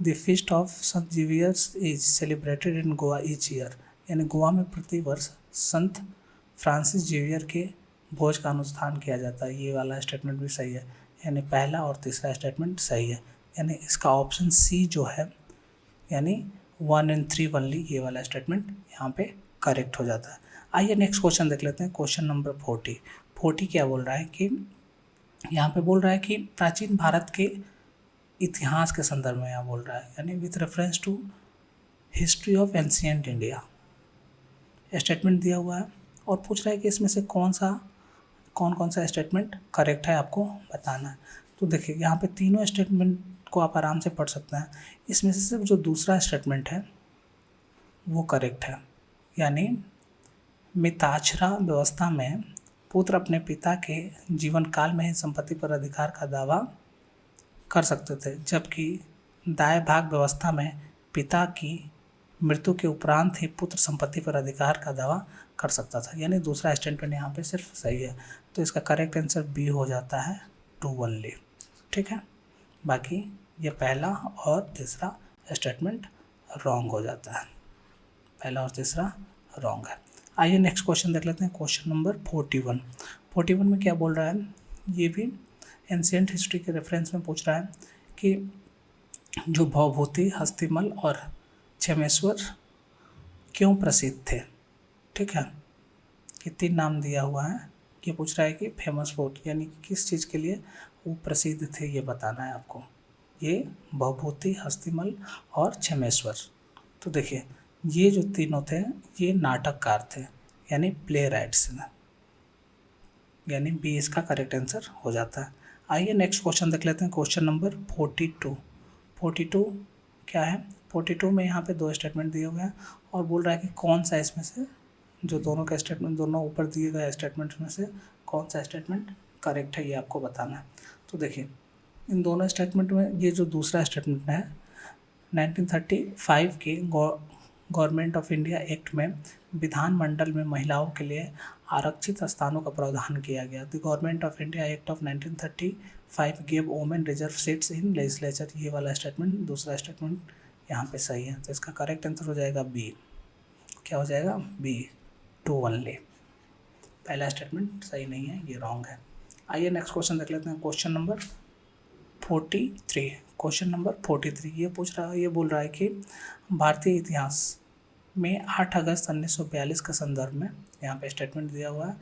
the feast of Saint Xavier's is celebrated in Goa each year, यानी गोवा में प्रतिवर्ष संत फ्रांसिस जेवियर के भोज का अनुष्ठान किया जाता है। ये वाला स्टेटमेंट भी सही है, यानी पहला और तीसरा स्टेटमेंट सही है, यानी इसका ऑप्शन सी जो है, यानी 1 and 3 ओनली, ये वाला स्टेटमेंट यहाँ पे करेक्ट हो जाता है। आइए नेक्स्ट क्वेश्चन देख लेते हैं, क्वेश्चन नंबर 40 क्या बोल रहा है कि यहाँ पे बोल रहा है कि प्राचीन भारत के इतिहास के संदर्भ में यहाँ बोल रहा है, यानी with reference to history of ancient India statement दिया हुआ है, और पूछ रहा है कि इसमें से कौन कौन सा स्टेटमेंट करेक्ट है, आपको बताना है। तो देखिए यहाँ पे तीनों स्टेटमेंट को आप आराम से पढ़ सकते हैं, इसमें से सिर्फ जो दूसरा स्टेटमेंट है वो करेक्ट है, यानी मिताक्षरा व्यवस्था में पुत्र अपने पिता के जीवन काल में ही संपत्ति पर अधिकार का दावा कर सकते थे, जबकि दाय भाग व्यवस्था में पिता की मृत्यु के उपरांत ही पुत्र संपत्ति पर अधिकार का दावा कर सकता था, यानी दूसरा स्टेटमेंट यहाँ पे सिर्फ सही है। तो इसका करेक्ट आंसर बी हो जाता है 2 ओनली, ठीक है। बाकी ये पहला और तीसरा स्टेटमेंट रॉन्ग हो जाता है, पहला और तीसरा रॉन्ग है। आइए नेक्स्ट क्वेश्चन देख लेते हैं, क्वेश्चन नंबर 41 में क्या बोल रहा है, ये भी एंशिएंट हिस्ट्री के रेफरेंस में पूछ रहा है कि जो भवभूति, हस्तिमल और क्षमेश्वर क्यों प्रसिद्ध थे, ठीक है। ये 3 नाम दिया हुआ है, ये पूछ रहा है कि फेमस फॉर, यानी किस चीज़ के लिए वो प्रसिद्ध थे, ये बताना है आपको। ये भवभूति, हस्तिमल और क्षमेश्वर। तो देखिए ये जो तीनों थे ये नाटककार थे, यानी प्ले राइट्स, यानी बी इसका करेक्ट आंसर हो जाता है। आइए नेक्स्ट क्वेश्चन देख लेते हैं, क्वेश्चन नंबर 42 क्या है, 42 में यहाँ पे 2 स्टेटमेंट दिए हुए हैं, और बोल रहा है कि कौन सा इसमें से, जो दोनों का स्टेटमेंट, दोनों ऊपर दिए गए स्टेटमेंट में से कौन सा स्टेटमेंट करेक्ट है, ये आपको बताना है। तो देखिए इन दोनों स्टेटमेंट में ये जो दूसरा स्टेटमेंट है, 1935 के गवर्नमेंट ऑफ इंडिया एक्ट में विधानमंडल में महिलाओं के लिए आरक्षित स्थानों का प्रावधान किया गया। The government of India act of 1935 give women reserve seats in legislature, ये वाला स्टेटमेंट, दूसरा स्टेटमेंट यहाँ पे सही है। तो इसका करेक्ट आंसर हो जाएगा बी, क्या हो जाएगा बी, 2 ओनली। पहला स्टेटमेंट सही नहीं है, ये रॉन्ग है। आइए नेक्स्ट क्वेश्चन देख लेते हैं, क्वेश्चन नंबर 43 ये पूछ रहा है, ये बोल रहा है कि भारतीय इतिहास में 8 अगस्त 1942 के संदर्भ में, यहाँ पे स्टेटमेंट दिया हुआ है,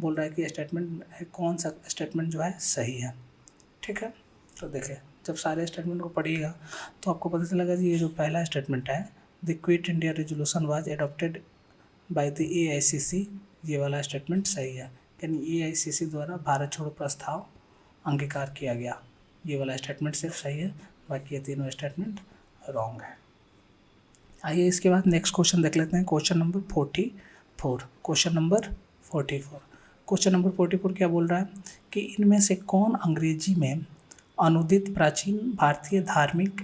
बोल रहा है कि स्टेटमेंट कौन सा स्टेटमेंट जो है सही है, ठीक है। तो देखिए जब सारे स्टेटमेंट को पढ़िएगा तो आपको पता चलेगा कि ये जो पहला स्टेटमेंट है, the quit India resolution was adopted by the AICC, ये वाला स्टेटमेंट सही है, यानी AICC द्वारा भारत छोड़ो प्रस्ताव अंगीकार किया गया, ये वाला स्टेटमेंट सिर्फ सही है, बाकी ये तीनों स्टेटमेंट रॉन्ग है। आइए इसके बाद नेक्स्ट क्वेश्चन देख लेते हैं, क्वेश्चन नंबर 44 क्या बोल रहा है कि इनमें से कौन अंग्रेजी में अनुदित प्राचीन भारतीय धार्मिक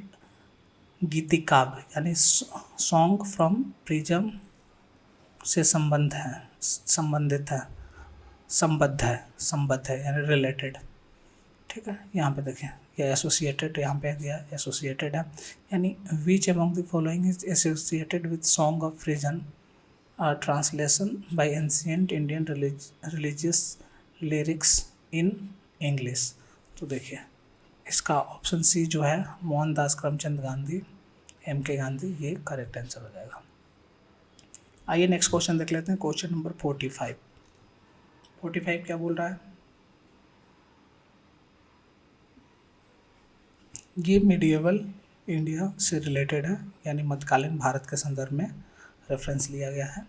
गीतिकाव्य, यानी सॉन्ग फ्रॉम प्रिज्म से संबंध है, यानी रिलेटेड, ठीक है। यहाँ पे देखें या एसोसिएटेड, यहाँ पे दिया एसोसिएटेड है, यानी which among the following is associated with song of फ्रीजन, translation bye ancient Indian religious lyrics in English. तो देखिए इसका ऑप्शन सी जो है, मोहनदास करमचंद गांधी, MK गांधी, ये करेक्ट आंसर हो जाएगा। आइए नेक्स्ट क्वेश्चन देख लेते हैं, क्वेश्चन नंबर 45 क्या बोल रहा है, ये मिडिएवल इंडिया से रिलेटेड है, यानी मध्यकालीन भारत के संदर्भ में रेफरेंस लिया गया है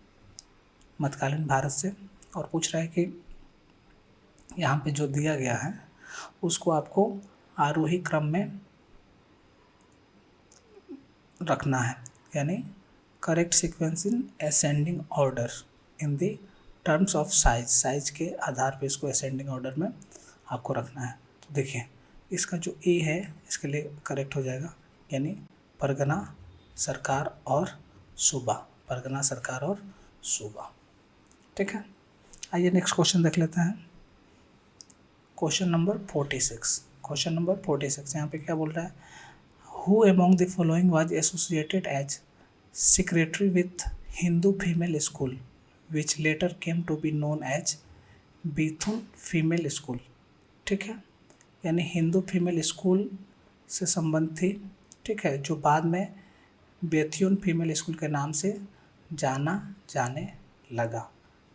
मध्यकालीन भारत से, और पूछ रहा है कि यहाँ पे जो दिया गया है उसको आपको आरोही क्रम में रखना है, यानी correct sequence in ascending order in the terms of size के आधार पे इसको असेंडिंग ऑर्डर में आपको रखना है। तो देखिए इसका जो ए है इसके लिए करेक्ट हो जाएगा, यानी परगना, सरकार और सूबा, ठीक है। आइए नेक्स्ट क्वेश्चन देख लेते हैं, क्वेश्चन नंबर 46, क्वेश्चन नंबर 46 यहाँ पे क्या बोल रहा है, who among the following was associated as secretary with Hindu female school which later came to be known as Bethune female school. ठीक है, यानी हिंदू फीमेल स्कूल से संबंध थी, ठीक है, जो बाद में बेथुन फीमेल स्कूल के नाम से जाना जाने लगा।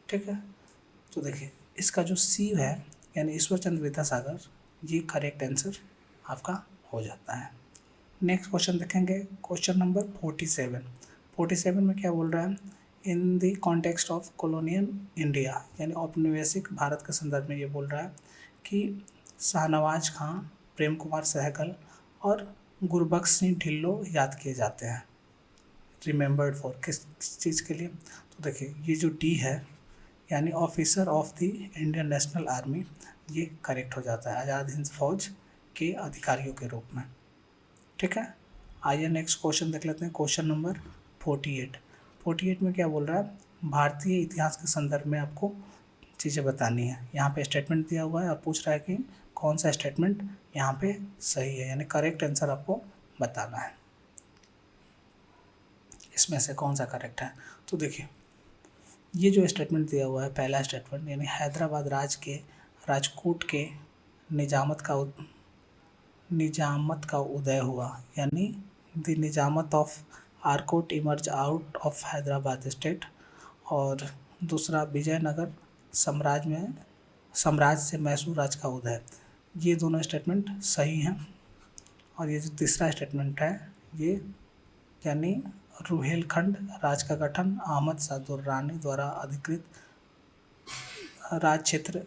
ठीक है, तो देखिए इसका जो सी है यानी ईश्वर चंद्र विद्यासागर, ये करेक्ट आंसर आपका हो जाता है। नेक्स्ट क्वेश्चन देखेंगे, क्वेश्चन नंबर 47। 47 में क्या बोल रहा है, इन the context of colonial India, यानी औपनिवेशिक भारत के संदर्भ में ये बोल रहा है कि शाहनवाज खां, प्रेम कुमार सहगल और गुरबख्श सिंह ढिल्लो याद किए जाते हैं। रिमेंबर्ड फॉर किस चीज़ के लिए, तो देखिए ये जो डी है यानी officer of the Indian national army, ये करेक्ट हो जाता है, आज़ाद हिंद फौज के अधिकारियों के रूप में। ठीक है, आइए नेक्स्ट क्वेश्चन देख लेते हैं, क्वेश्चन नंबर 48। 48 में क्या बोल रहा है, भारतीय इतिहास के संदर्भ में आपको चीज़ें बतानी है। यहाँ पे स्टेटमेंट दिया हुआ है और पूछ रहा है कि कौन सा स्टेटमेंट यहाँ पे सही है, यानी करेक्ट आंसर आपको बताना है, इसमें से कौन सा करेक्ट है। तो देखिए ये जो स्टेटमेंट दिया हुआ है, पहला स्टेटमेंट, यानी हैदराबाद राजकोट के निजामत का उदय हुआ, यानी the Nizamat of Arcot emerge out of Hyderabad state. और दूसरा, विजयनगर साम्राज्य से मैसूर राज्य का उदय। ये दोनों स्टेटमेंट सही हैं। और ये जो तीसरा स्टेटमेंट है, ये यानी रुहेलखंड राज्य का गठन अहमद शाह दुर्रानी द्वारा अधिकृत राज क्षेत्र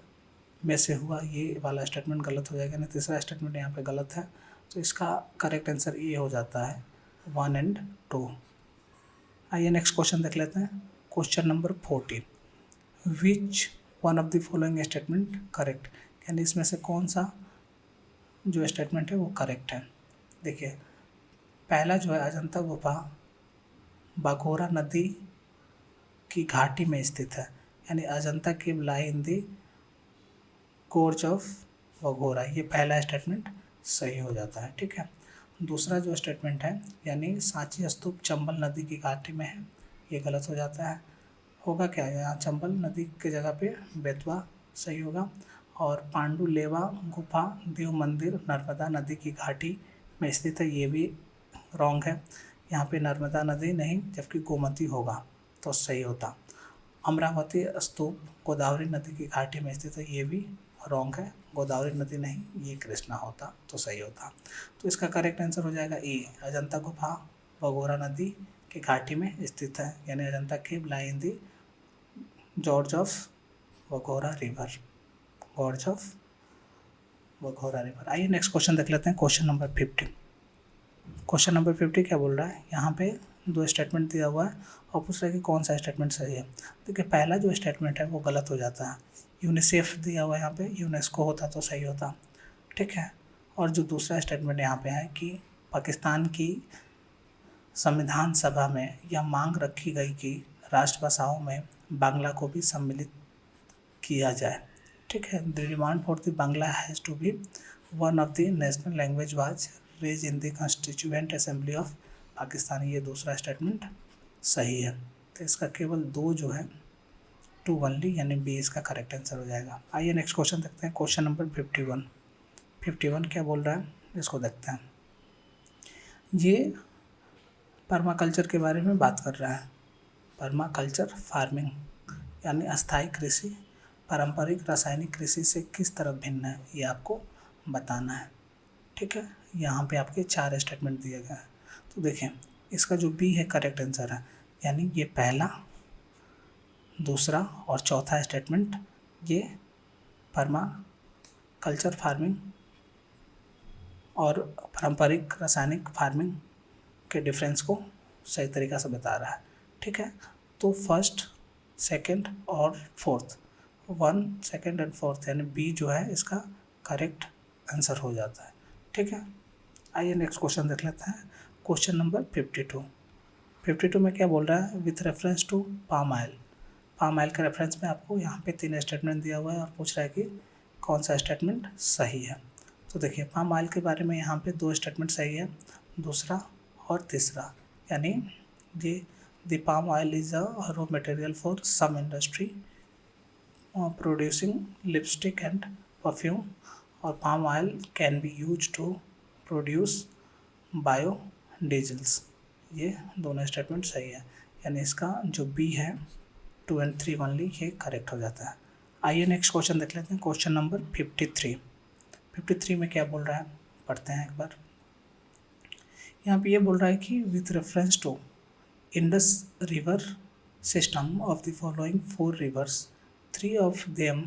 में से हुआ, ये वाला स्टेटमेंट गलत हो जाएगा, यानी तीसरा स्टेटमेंट यहाँ पे गलत है। तो इसका करेक्ट आंसर ये हो जाता है 1 और 2। आइए नेक्स्ट क्वेश्चन देख लेते हैं, question number 14। Which one of the following statement correct, यानी इसमें से कौन सा जो स्टेटमेंट है वो करेक्ट है। देखिए पहला जो है, अजंता गुफा बाघोरा नदी की घाटी में स्थित है, यानी Ajanta cave lie in the गोर्ज of वघोरा, ये पहला स्टेटमेंट सही हो जाता है। ठीक है, दूसरा जो स्टेटमेंट है, यानी सांची स्तूप चंबल नदी की घाटी में है, ये गलत हो जाता है। होगा क्या, यहाँ चंबल नदी के जगह पे बेतवा सही होगा। और पांडुलेवा गुफा देव मंदिर नर्मदा नदी की घाटी में स्थित है, ये भी रॉन्ग है, यहाँ पे नर्मदा नदी नहीं जबकि गोमती होगा तो सही होता। अमरावती स्तूप गोदावरी नदी की घाटी में स्थित है, ये भी रॉन्ग है, गोदावरी नदी नहीं, ये कृष्णा होता तो सही होता। तो इसका करेक्ट आंसर हो जाएगा ए, अजंता गुफा भगोरा नदी की घाटी में स्थित है, यानी Ajanta cave lie in the gorge of Waghora river, gorge of Waghora river. आइए नेक्स्ट क्वेश्चन देख लेते हैं, क्वेश्चन नंबर 50। क्वेश्चन नंबर 50 क्या बोल रहा है, यहाँ पे दो स्टेटमेंट दिया हुआ है और पूछ रहा है कि कौन सा स्टेटमेंट सही है। देखिए पहला जो स्टेटमेंट है वो गलत हो जाता है, यूनिसेफ दिया हुआ है यहाँ पे, यूनेस्को होता तो सही होता। ठीक है, और जो दूसरा स्टेटमेंट यहाँ पे है कि पाकिस्तान की संविधान सभा में यह मांग रखी गई कि राष्ट्रभाषाओं में बांग्ला को भी सम्मिलित किया जाए। ठीक है, the demand for the Bangla has to be one of the national language was raise in the constituent assembly of Pakistan, ये दूसरा स्टेटमेंट सही है। तो इसका केवल दो जो है टू ओनली, यानी बी इसका करेक्ट आंसर हो जाएगा। आइए नेक्स्ट क्वेश्चन देखते हैं, क्वेश्चन नंबर 51। 51 क्या बोल रहा है, इसको देखते हैं। ये पर्माकल्चर के बारे में बात कर रहा है, पर्माकल्चर फार्मिंग, यानी अस्थायी कृषि पारंपरिक रासायनिक कृषि से किस तरह भिन्न है, ये आपको बताना है। ठीक है, यहाँ पे आपके 4 स्टेटमेंट दिए गए हैं। तो देखें इसका जो बी है करेक्ट आंसर है, यानी ये पहला, दूसरा और चौथा स्टेटमेंट ये पर्माकल्चर फार्मिंग और पारंपरिक रासायनिक फार्मिंग के डिफरेंस को सही तरीक़ा से बता रहा है। ठीक है, तो फर्स्ट, सेकंड और फोर्थ, 1, 2 एंड 4 यानी बी जो है इसका करेक्ट आंसर हो जाता है। ठीक है, आइए नेक्स्ट क्वेश्चन देख लेते हैं, क्वेश्चन नंबर 52। 52 में क्या बोल रहा है, with reference to palm oil. Palm oil के रेफरेंस में आपको यहाँ पे 3 स्टेटमेंट दिया हुआ है और पूछ रहा है कि कौन सा स्टेटमेंट सही है। तो देखिए पाम ऑयल के बारे में यहाँ पे 2 स्टेटमेंट सही है, दूसरा और तीसरा, यानी ये the palm oil is a raw material for some industry producing lipstick and perfume, और palm oil can be use to produce bio diesels. ये दोनों स्टेटमेंट सही है, यानी इसका जो बी है 2 और 3 ओनली ये करेक्ट हो जाता है। आइए नेक्स्ट क्वेश्चन देख लेते हैं, क्वेश्चन नंबर 53। 53 में क्या बोल रहा है, पढ़ते हैं एक बार। यहाँ पे ये बोल रहा है कि with reference to Indus river system of the following 4 rivers, 3 of them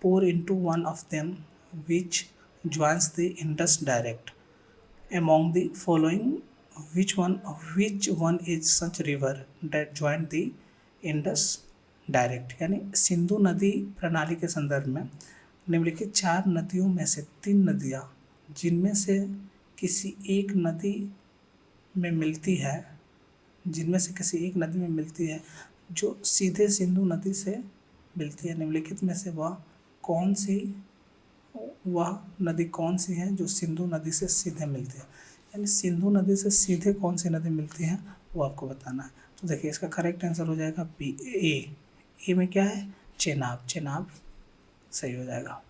pour into one of them which joins the Indus direct. Among the following, which one is such river that joined the Indus direct? यानी सिंधु नदी प्रणाली के संदर्भ में निम्नलिखित 4 नदियों में से 3 नदियाँ जिनमें से किसी एक नदी में मिलती है, जो सीधे सिंधु नदी से मिलती है, निम्नलिखित में से वह नदी कौन सी है जो सिंधु नदी से सीधे मिलती है, यानी सिंधु नदी से सीधे कौन सी नदी मिलती है वो आपको बताना है। तो देखिए इसका करेक्ट आंसर हो जाएगा बी, ए में क्या है, चेनाब सही हो जाएगा।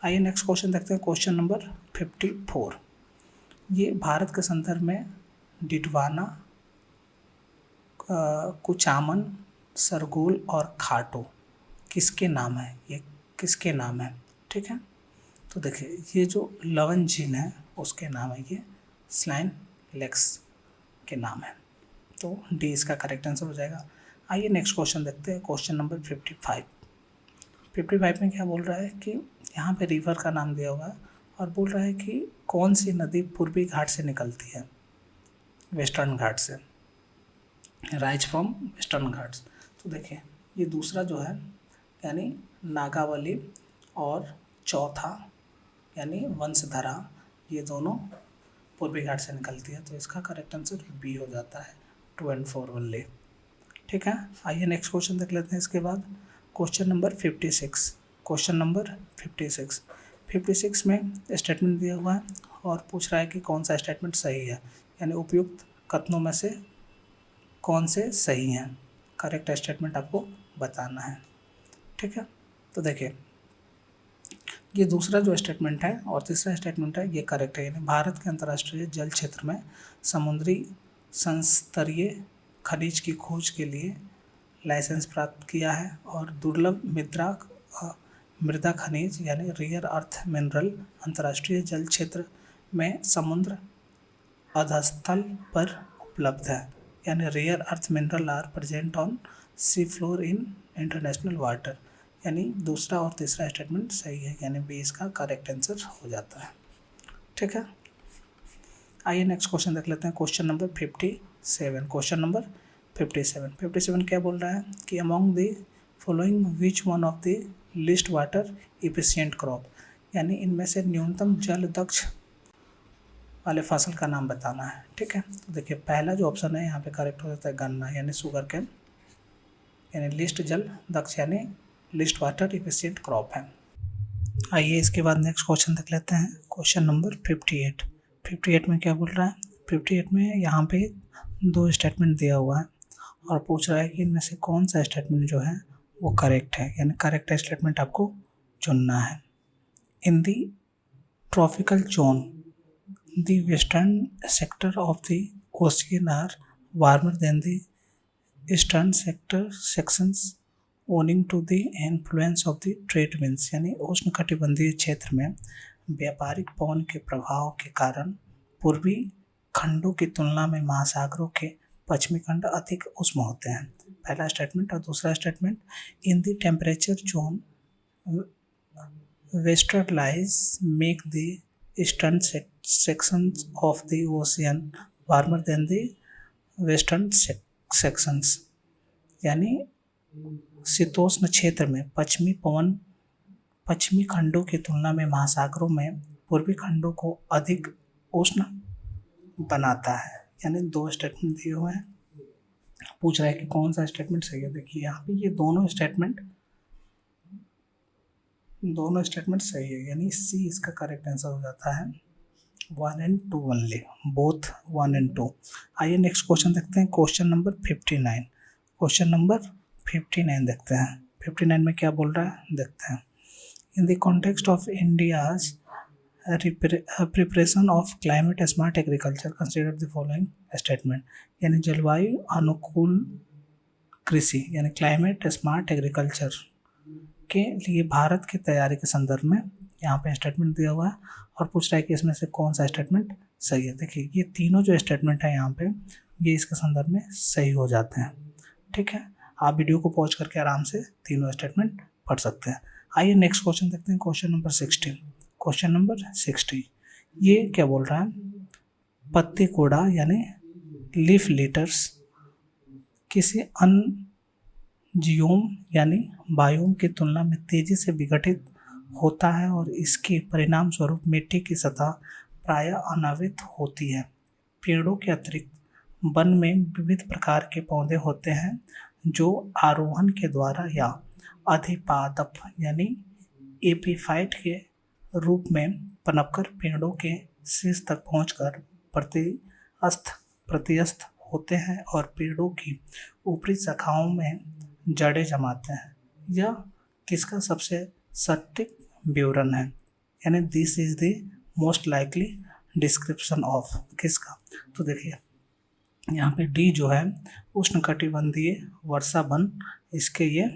आइए नेक्स्ट क्वेश्चन देखते हैं, क्वेश्चन नंबर 54। ये भारत के संदर्भ में डिडवाना, कुचामन, सरगोल और खाटो किसके नाम है, ये किसके नाम है, ठीक है। तो देखिए ये जो लवन झील है उसके नाम है, ये स्लाइन लेक्स के नाम है, तो डी इसका करेक्ट आंसर हो जाएगा। आइए नेक्स्ट क्वेश्चन देखते हैं, क्वेश्चन नंबर 55। 55 में क्या बोल रहा है कि यहाँ पे रिवर का नाम दिया हुआ है और बोल रहा है कि कौन सी नदी पूर्वी घाट से निकलती है, वेस्टर्न घाट से, राइज फ्रॉम वेस्टर्न घाट्स। तो देखिए ये दूसरा जो है यानी नागावली और चौथा यानी वंशधारा, ये दोनों पूर्वी घाट से निकलती है, तो इसका करेक्ट आंसर बी हो जाता है 2 और 4 ओनली, ठीक है। आइए नेक्स्ट क्वेश्चन देख लेते हैं इसके बाद, क्वेश्चन नंबर 56। क्वेश्चन नंबर 56 में स्टेटमेंट दिया हुआ है और पूछ रहा है कि कौन सा स्टेटमेंट सही है, यानी उपयुक्त कथनों में से कौन से सही हैं, करेक्ट स्टेटमेंट आपको बताना है, ठीक है। तो देखिए ये दूसरा जो स्टेटमेंट है और तीसरा स्टेटमेंट है ये करेक्ट है, यानी भारत के अंतर्राष्ट्रीय जल क्षेत्र में समुद्री संस्तरीय खनिज की खोज के लिए लाइसेंस प्राप्त किया है और दुर्लभ मृदा खनिज यानी रियर अर्थ मिनरल अंतर्राष्ट्रीय जल क्षेत्र में समुद्र अधस्थल पर उपलब्ध है, यानी rare earth mineral are present on sea floor in international water, यानी दूसरा और तीसरा स्टेटमेंट सही है, यानी बी इसका करेक्ट आंसर हो जाता है, ठीक है। आइए नेक्स्ट क्वेश्चन देख लेते हैं, क्वेश्चन नंबर 57। क्वेश्चन नंबर 57 क्या बोल रहा है कि among the following which one of the list water efficient crop, यानी इनमें से न्यूनतम जल दक्ष वाले फसल का नाम बताना है, ठीक है। तो देखिए पहला जो ऑप्शन है यहाँ पे करेक्ट हो जाता है गन्ना यानी शुगर केन, यानी लिस्ट जल दक्ष यानी लिस्ट वाटर इफिशिएंट क्रॉप है। आइए इसके बाद नेक्स्ट क्वेश्चन देख लेते हैं, क्वेश्चन नंबर 58 में क्या बोल रहा है, 58 में यहाँ पे 2 स्टेटमेंट दिया हुआ है और पूछ रहा है कि इनमें से कौन सा स्टेटमेंट जो है वो करेक्ट है, यानी करेक्ट स्टेटमेंट आपको चुनना है। In the tropical zone the western sector of the ocean are warmer than the eastern sections owing to the influence of the trade winds, यानी उष्णकटिबंधीय क्षेत्र में व्यापारिक पवन के प्रभाव के कारण पूर्वी खंडों की तुलना में महासागरों के पश्चिमी खंड अधिक उष्ण होते हैं, पहला स्टेटमेंट। और दूसरा statement in the temperature zone western lies make the eastern sections of the ocean warmer than the western sections, यानी शीतोष्ण क्षेत्र में पश्चिमी खंडों की तुलना में महासागरों में पूर्वी खंडों को अधिक उष्ण बनाता है, यानी 2 स्टेटमेंट दिए हुए हैं, पूछ रहा है कि कौन सा स्टेटमेंट सही है। देखिए यहाँ पे ये दोनों स्टेटमेंट दोनों स्टेटमेंट सही है, यानी सी इसका करेक्ट आंसर हो जाता है। 1 and 2 ओनली, बोथ 1 and 2। आइए नेक्स्ट क्वेश्चन देखते हैं, क्वेश्चन नंबर 59। क्वेश्चन नंबर 59 देखते हैं। 59 में क्या बोल रहा है देखते हैं। इन the context of India's preparation of climate smart agriculture consider the following statement, यानी जलवायु अनुकूल कृषि यानी क्लाइमेट स्मार्ट एग्रीकल्चर के लिए भारत की तैयारी के संदर्भ में यहाँ पे स्टेटमेंट दिया हुआ है और पूछ रहा है कि इसमें से कौन सा स्टेटमेंट सही है। देखिए ये तीनों जो स्टेटमेंट है यहाँ पे ये इसके संदर्भ में सही हो जाते हैं। ठीक है, आप वीडियो को पॉज करके आराम से तीनों स्टेटमेंट पढ़ सकते हैं। आइए नेक्स्ट क्वेश्चन देखते हैं, क्वेश्चन नंबर 60। क्वेश्चन नंबर 60 ये क्या बोल रहा है, पत्ती कोड़ा यानी लीफ लिटर्स किसी अन्य जियोम यानी बायोम की तुलना में तेजी से विघटित होता है और इसके परिणाम स्वरूप मिट्टी की सतह प्रायः अनावृत होती है। पेड़ों के अतिरिक्त वन में विविध प्रकार के पौधे होते हैं जो आरोहण के द्वारा या अधिपादप यानी एपीफाइट के रूप में पनपकर पेड़ों के शीर्ष तक पहुंचकर प्रतिस्थ होते हैं और पेड़ों की ऊपरी शाखाओं में जड़ें जमाते हैं। यह किसका सबसे सटीक विवरण है, यानी this is the most likely description of किसका। तो देखिए यहाँ पे डी जो है उष्णकटिबंधीय वर्षा वन, इसके ये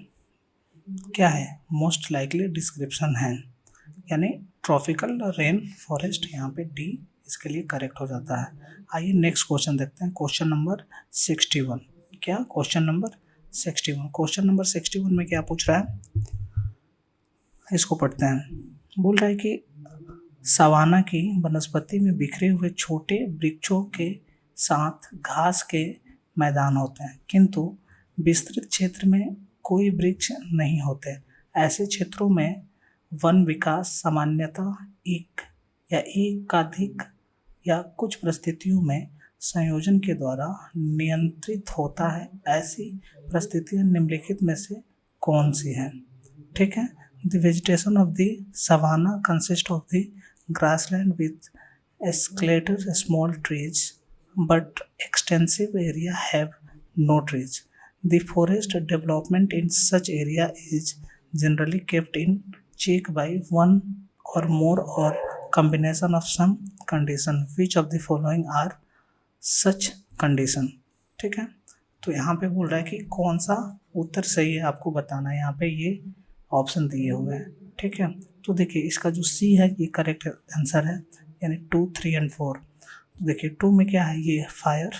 क्या है मोस्ट लाइकली डिस्क्रिप्शन है, यानी ट्रॉपिकल रेन फॉरेस्ट, यहाँ पे डी इसके लिए करेक्ट हो जाता है। आइए नेक्स्ट क्वेश्चन देखते हैं, क्वेश्चन नंबर 61। क्या क्वेश्चन नंबर 61, क्वेश्चन नंबर 61 में क्या पूछ रहा है इसको पढ़ते हैं। बोल रहा है कि सवाना की वनस्पति में बिखरे हुए छोटे वृक्षों के साथ घास के मैदान होते हैं, किंतु विस्तृत क्षेत्र में कोई वृक्ष नहीं होते। ऐसे क्षेत्रों में वन विकास सामान्यतः एक या एकाधिक या कुछ परिस्थितियों में संयोजन के द्वारा नियंत्रित होता है। ऐसी परिस्थितियां निम्नलिखित में से कौन सी हैं? ठीक है, the vegetation of the savanna consist of the grassland with escalator small trees but extensive area have no trees. The forest development in such area is generally kept in check by one or more or combination of some condition. Which of the following are such condition? ठीक है, तो यहाँ पे बोल रहा है कि कौन सा उत्तर सही है आपको बताना है। यहाँ पे ये ऑप्शन दिए हुए हैं। ठीक है, तो देखिए इसका जो सी है ये करेक्ट आंसर है, यानी 2, 3 and 4। तो देखिए 2 में क्या है, ये फायर,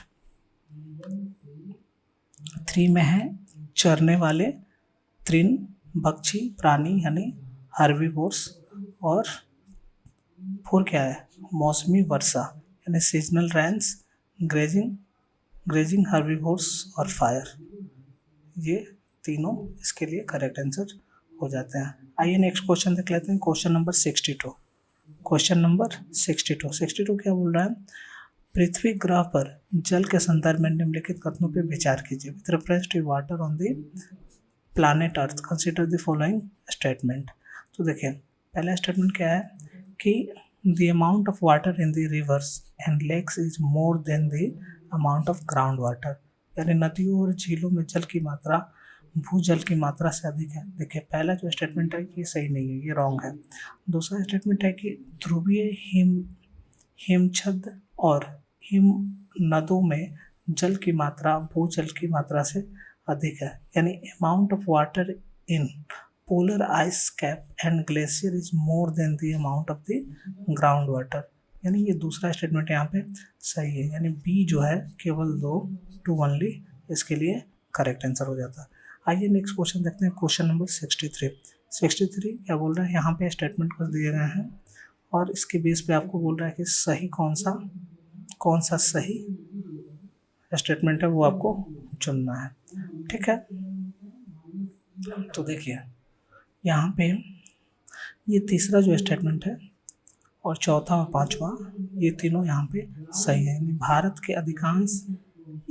3 में है चरने वाले तृण भक्षी प्राणी यानी हर्बीवोर्स, और 4 क्या है, मौसमी वर्षा यानी सीजनल रेन्स, ग्रेजिंग हर्बीवोर्स और फायर। ये तीनों इसके लिए करेक्ट आंसर हो जाते हैं। आइए नेक्स्ट क्वेश्चन देख लेते हैं, क्वेश्चन नंबर 62। क्वेश्चन नंबर 62 क्या बोल रहा है, पृथ्वी ग्रह पर जल के संदर्भ में निम्नलिखित कथनों पर विचार कीजिए। With reference to water on the planet Earth consider the following statement. तो देखिए पहला स्टेटमेंट क्या है कि the amount of water in the rivers and lakes is more than the amount of ground water, यानी नदियों और झीलों में जल की मात्रा भूजल की मात्रा से अधिक है। देखिए पहला जो स्टेटमेंट है ये सही नहीं है, ये रॉन्ग है। दूसरा स्टेटमेंट है कि ध्रुवीय हिमछद और हिम नदों में जल की मात्रा भूजल की मात्रा से अधिक है, यानी amount of water in polar ice cap and glacier is more than the amount of the ground water, यानी ये दूसरा स्टेटमेंट यहाँ पे सही है, यानी बी जो है केवल 2 ओनली इसके लिए करेक्ट आंसर हो जाता है। आइए नेक्स्ट क्वेश्चन देखते हैं, क्वेश्चन नंबर 63 क्या बोल रहा है, यहाँ पे स्टेटमेंट कुछ दिए गए हैं और इसके बेस पे आपको बोल रहा है कि सही कौन सा सही स्टेटमेंट है वो आपको चुनना है। ठीक है, तो देखिए यहाँ पे ये तीसरा जो स्टेटमेंट है और चौथा और पांचवा ये तीनों यहाँ पे सही है, यानी भारत के अधिकांश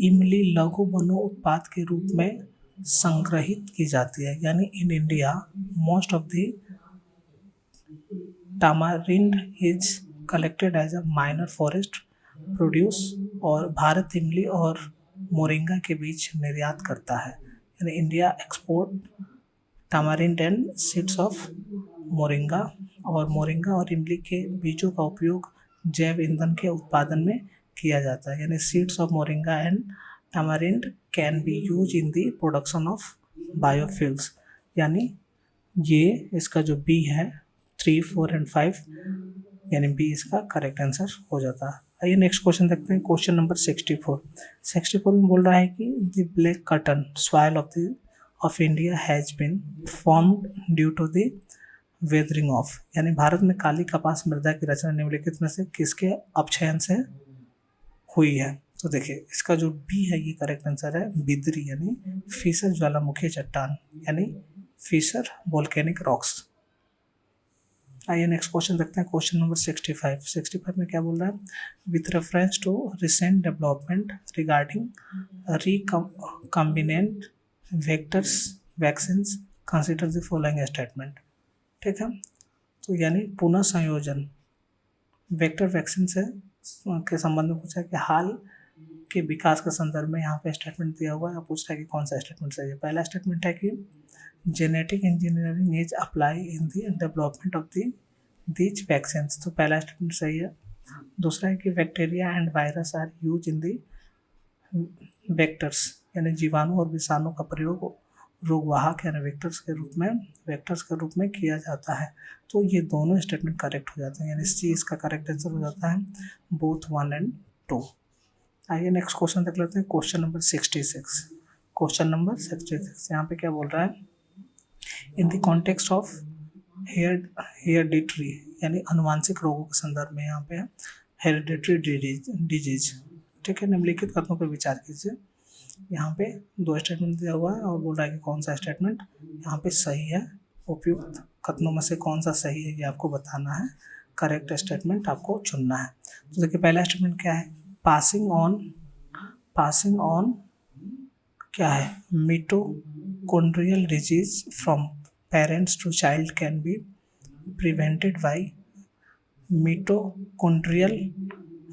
इमली लघु वनो उत्पाद के रूप में संग्रहित की जाती है, यानी in India most of the tamarind is collected as a minor forest produce और भारत इमली और मोरिंगा के बीच निर्यात करता है, यानी India export tamarind and seeds of moringa, और मोरिंगा और इमली के बीजों का उपयोग जैव ईंधन के उत्पादन में किया जाता है, यानी seeds of moringa and tamarind can be use in the production of biofuels, यानी ये इसका जो बी है 3, 4 एंड 5, यानी बी इसका करेक्ट आंसर हो जाता है। आइए नेक्स्ट क्वेश्चन देखते हैं, क्वेश्चन नंबर 64 में बोल रहा है कि the black cotton soil of India has been formed due to the weathering of, यानी भारत में काली कपास मृदा की रचना निम्नलिखित में से किसके अपक्षयन से हुई है। तो देखिए इसका जो बी है ये करेक्ट आंसर है बिदरी, यानी फिशर ज्वालामुखी चट्टान, यानी फिशर वोल्केनिक रॉक्स। आइए नेक्स्ट क्वेश्चन देखते हैं, क्वेश्चन नंबर 65 में क्या बोल रहा है, with reference to recent development regarding recombinant vectors vaccines consider the following statement. ठीक है, तो यानी पुनः संयोजन वेक्टर वैक्सीन से के संबंध में पूछा है कि हाल के विकास के संदर्भ में यहाँ पे स्टेटमेंट दिया हुआ है, पूछ रहा है कि कौन सा स्टेटमेंट सही है। पहला स्टेटमेंट है कि genetic engineering is apply in the development of these vaccines, तो पहला स्टेटमेंट सही है। दूसरा है कि bacteria and virus are use in the vectors, यानी जीवाणु और विषाणु का प्रयोग रोगवाहक यानी वेक्टर्स के रूप में किया जाता है। तो ये दोनों स्टेटमेंट करेक्ट हो जाते हैं, यानी सी इसका करेक्ट आंसर हो जाता है बोथ 1 and 2। आइए नेक्स्ट क्वेश्चन देख लेते हैं, क्वेश्चन नंबर 66 यहाँ पे क्या बोल रहा है, इन द कॉन्टेक्स्ट ऑफ हेरिडिटरी यानी अनुवांशिक रोगों के संदर्भ में यहाँ पे हेरिडिटरी डिजीज। ठीक है, निम्नलिखित कथनों पर विचार कीजिए। यहाँ पे 2 स्टेटमेंट दिया हुआ है और बोल रहा है कि कौन सा स्टेटमेंट यहाँ पे सही है, उपयुक्त कथनों में से कौन सा सही है ये आपको बताना है, करेक्ट स्टेटमेंट आपको चुनना है। तो देखिए पहला स्टेटमेंट क्या है, पासिंग ऑन क्या है, mitochondrial disease from parents to child can be prevented by mitochondrial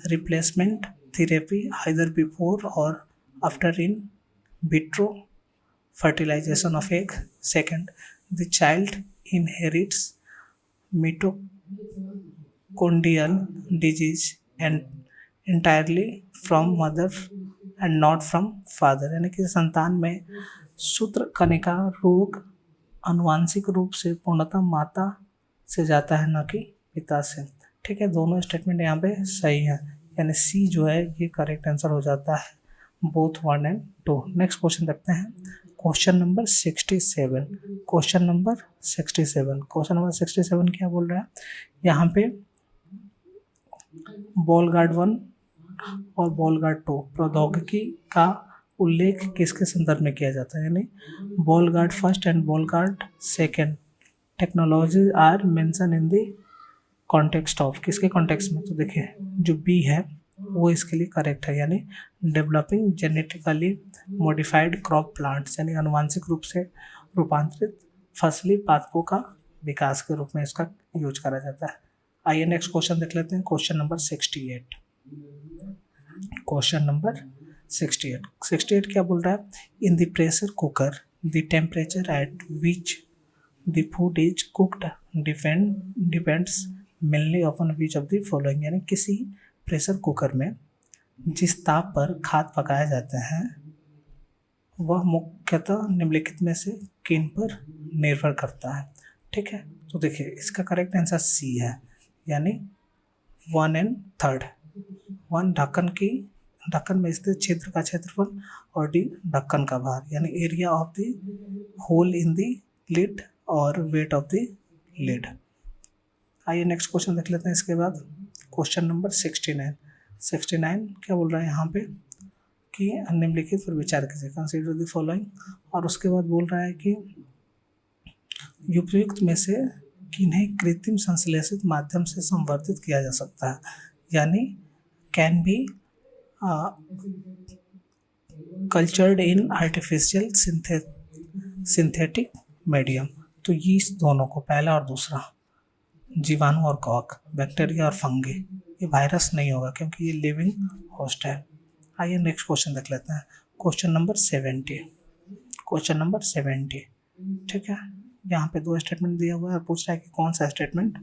replacement therapy either before or after in vitro fertilization of egg. Second, the child inherits mitochondrial disease and entirely from mother and not from father, यानी कि संतान में सूत्र कनिका रोग अनुवांशिक रूप से पूर्णतः माता से जाता है, न कि पिता से। ठीक है, दोनों स्टेटमेंट यहाँ पे सही है, यानी सी जो है ये करेक्ट आंसर हो जाता है बोथ 1 and 2। नेक्स्ट क्वेश्चन देखते हैं, क्वेश्चन नंबर 67 क्या बोल रहा है, यहाँ पे बॉल गार्ड 1 और बॉल गार्ड 2 प्रौद्योगिकी का उल्लेख किसके संदर्भ में किया जाता है, यानी Bollgard 1 and Bollgard 2 technology are mention in the context of, किसके कॉन्टेक्स्ट में। तो देखिए जो बी है वो इसके लिए करेक्ट है, यानी developing genetically modified crop plants, यानी अनुवांशिक रूप से रूपांतरित फसली पादपों का विकास के रूप में इसका यूज करा जाता है। आइए नेक्स्ट क्वेश्चन देख लेते हैं, क्वेश्चन नंबर 68 क्या बोल रहा है, in the pressure cooker the temperature at which the food is cooked depends mainly upon which of the following, यानी किसी प्रेशर कुकर में जिस ताप पर खाद्य पकाए जाते हैं वह मुख्यतः निम्नलिखित में से किन पर निर्भर करता है। ठीक है, तो देखिए इसका करेक्ट आंसर सी है, यानी 1 and 3। 1 ढक्कन में स्थित क्षेत्र का क्षेत्रफल और डी ढक्कन का भार, यानी area of the hole in the lid और वेट ऑफ द लिड। आइए नेक्स्ट क्वेश्चन देख लेते हैं इसके बाद, क्वेश्चन नंबर 69 क्या बोल रहा है यहाँ पे कि निम्नलिखित पर विचार कीजिए, कंसीडर द फॉलोइंग, और उसके बाद बोल रहा है कि उपयुक्त में से किन्हें कृत्रिम संश्लेषित माध्यम से संवर्धित किया जा सकता है, यानी can be cultured in artificial synthetic medium. तो ये इस दोनों को, पहला और दूसरा, जीवाणु और कॉक, बैक्टीरिया और फंगी। ये वायरस नहीं होगा क्योंकि ये लिविंग होस्ट है। आइए नेक्स्ट क्वेश्चन देख लेते हैं। Question number 70। क्वेश्चन नंबर 70, ठीक है। यहाँ पे दो स्टेटमेंट दिया हुआ है, पूछ रहा है कि कौन सा स्टेटमेंट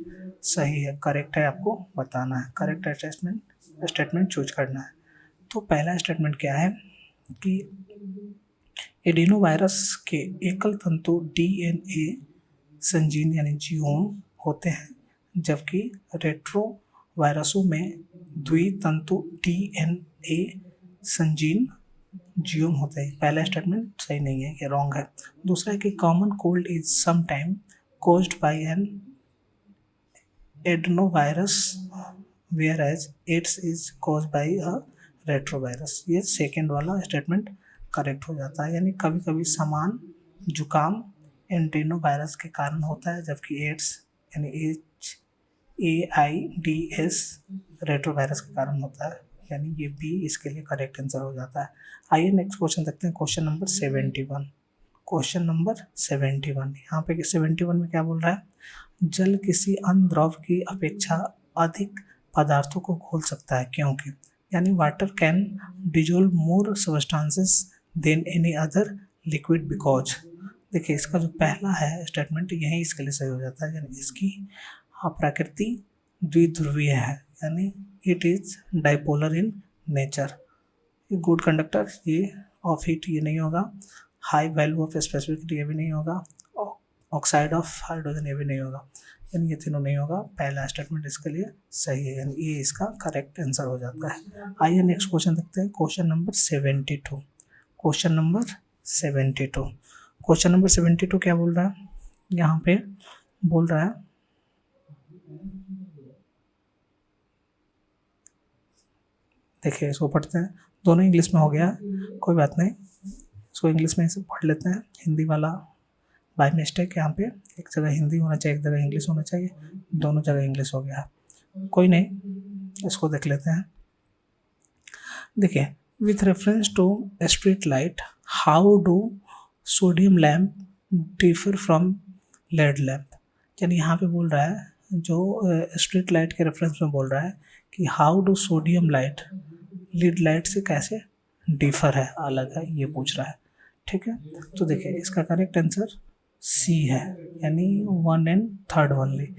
सही है, करेक्ट है, आपको बताना है। करेक्ट स्टेटमेंट चूज करना है। तो पहला स्टेटमेंट क्या है कि एडिनो वायरस के एकल तंतु डीएनए संजीन यानी जीनोम होते हैं, जबकि रेट्रो वायरसों में द्वितंतु डीएनए संजीन जीनोम होते हैं। पहला स्टेटमेंट सही नहीं है, ये रॉन्ग है। दूसरा है कि common cold is sometime caused by an adenovirus whereas AIDS is cause by a retrovirus. ये सेकेंड वाला स्टेटमेंट करेक्ट हो जाता है, यानी कभी कभी समान जुकाम एंटेनोवायरस के कारण होता है, जबकि एड्स यानी AIDS रेट्रोवायरस के कारण होता है, यानी ये बी इसके लिए करेक्ट आंसर हो जाता है। आइए नेक्स्ट क्वेश्चन देखते हैं। Question number 71। क्वेश्चन नंबर 71, यहाँ पे 71 में क्या बोल रहा है? जल किसी अन्य द्रव की अपेक्षा अधिक पदार्थों को घोल सकता है, क्योंकि यानी water can dissolve more substances than any other liquid because. देखिए इसका जो पहला है स्टेटमेंट यही इसके लिए सही हो जाता है, यानी इसकी प्रकृति द्विध्रुवीय है, यानी it is dipolar in nature. Good conductor ये ऑफ हीट ये नहीं होगा, हाई वैल्यू ऑफ स्पेसिफिसिटी ये भी नहीं होगा, ऑक्साइड ऑफ हाइड्रोजन ये भी नहीं होगा, यानी ये तीनों नहीं होगा। पहला स्टेटमेंट इसके लिए सही है, यानी ये इसका करेक्ट आंसर हो जाता है। आइए नेक्स्ट क्वेश्चन देखते हैं। Question number 72। Question number 72। Question number 72 क्या बोल रहा है? यहाँ पे बोल रहा है देखिए इसको पढ़ते हैं, दोनों इंग्लिश में हो गया, कोई बात नहीं, इसको इंग्लिश में इसे पढ़ लेते हैं। हिंदी वाला बाय मिस्टेक यहाँ पे एक जगह हिंदी होना चाहिए, एक जगह इंग्लिश होना चाहिए, दोनों जगह इंग्लिश हो गया, कोई नहीं, इसको देख लेते हैं। देखिए, with reference to street light how do sodium lamp differ from LED lamp. यानी यहाँ पे बोल रहा है, जो स्ट्रीट लाइट के रेफरेंस में बोल रहा है कि how do sodium light lead light से कैसे डिफर है, अलग है, ये पूछ रहा है। ठीक है, तो देखिए इसका करेक्ट आंसर सी है, यानी 1 and 3rd ओनली,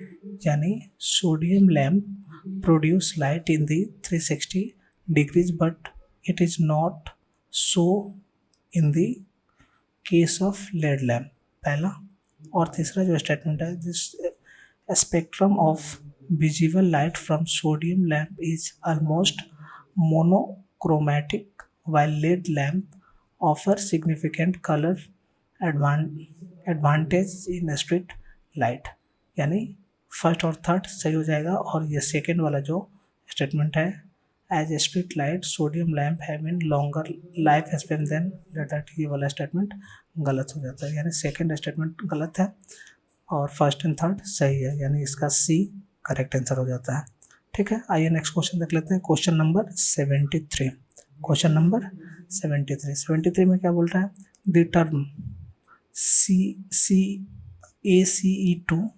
यानी sodium lamp produce light in the 360 degrees but it is not so in the case of LED lamp, पहला। और तीसरा जो स्टेटमेंट है, this spectrum of visible light from sodium lamp is almost monochromatic while lead lamp offer significant color advantage in street light। यानी फर्स्ट और थर्ड सही हो जाएगा, और ये सेकेंड वाला जो स्टेटमेंट है, as a street light sodium lamp have an longer life span than LED, ये वाला स्टेटमेंट गलत हो जाता है, यानी सेकेंड स्टेटमेंट गलत है और फर्स्ट एंड थर्ड सही है, यानी इसका सी करेक्ट आंसर हो जाता है। ठीक है, आइए नेक्स्ट क्वेश्चन देख लेते हैं। Question number 73। क्वेश्चन नंबर 73 में क्या बोल रहा है? द टर्म ACE2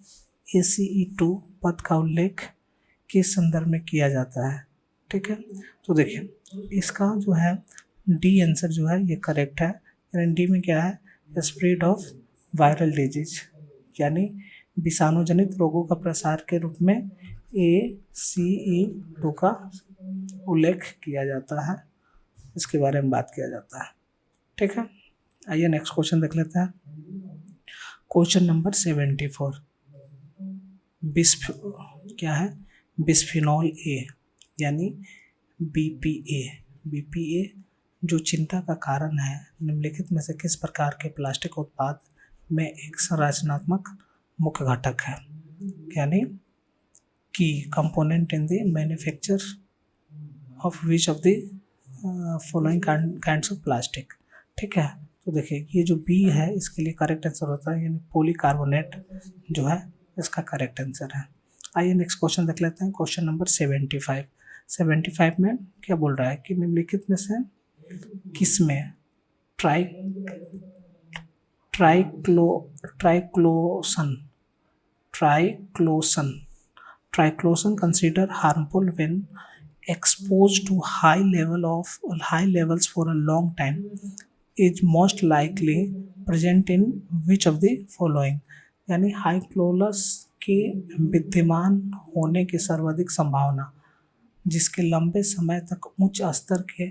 पद का उल्लेख किस संदर्भ में किया जाता है? ठीक है, तो देखिए इसका जो है डी आंसर जो है ये करेक्ट है, यानी डी में क्या है? स्प्रेड ऑफ वायरल डिजीज, यानी विषाणुजनित रोगों का प्रसार के रूप में ACE2 का उल्लेख किया जाता है, इसके बारे में बात किया जाता है। ठीक है, आइए नेक्स्ट क्वेश्चन देख लेते हैं। क्वेश्चन नंबर 74, क्या है? बिस्फिनॉल ए यानी BPA जो चिंता का कारण है, निम्नलिखित में से किस प्रकार के प्लास्टिक उत्पाद में एक संरचनात्मक मुख्य घटक है? यानी की component in the manufacture of which of the following kinds of plastic. ठीक है, तो देखिए ये जो बी है इसके लिए करेक्ट आंसर होता है, यानी पॉलीकार्बोनेट जो है इसका करेक्ट आंसर है। आइए नेक्स्ट क्वेश्चन देख लेते हैं। क्वेश्चन नंबर 75 में क्या बोल रहा है कि निम्नलिखित में से किस में triclosan triclosan consider harmful when exposed to high levels for a long time is most likely present in which of the following, यानी हाई क्लोलस के विद्यमान होने की सर्वाधिक संभावना जिसके लंबे समय तक उच्च स्तर के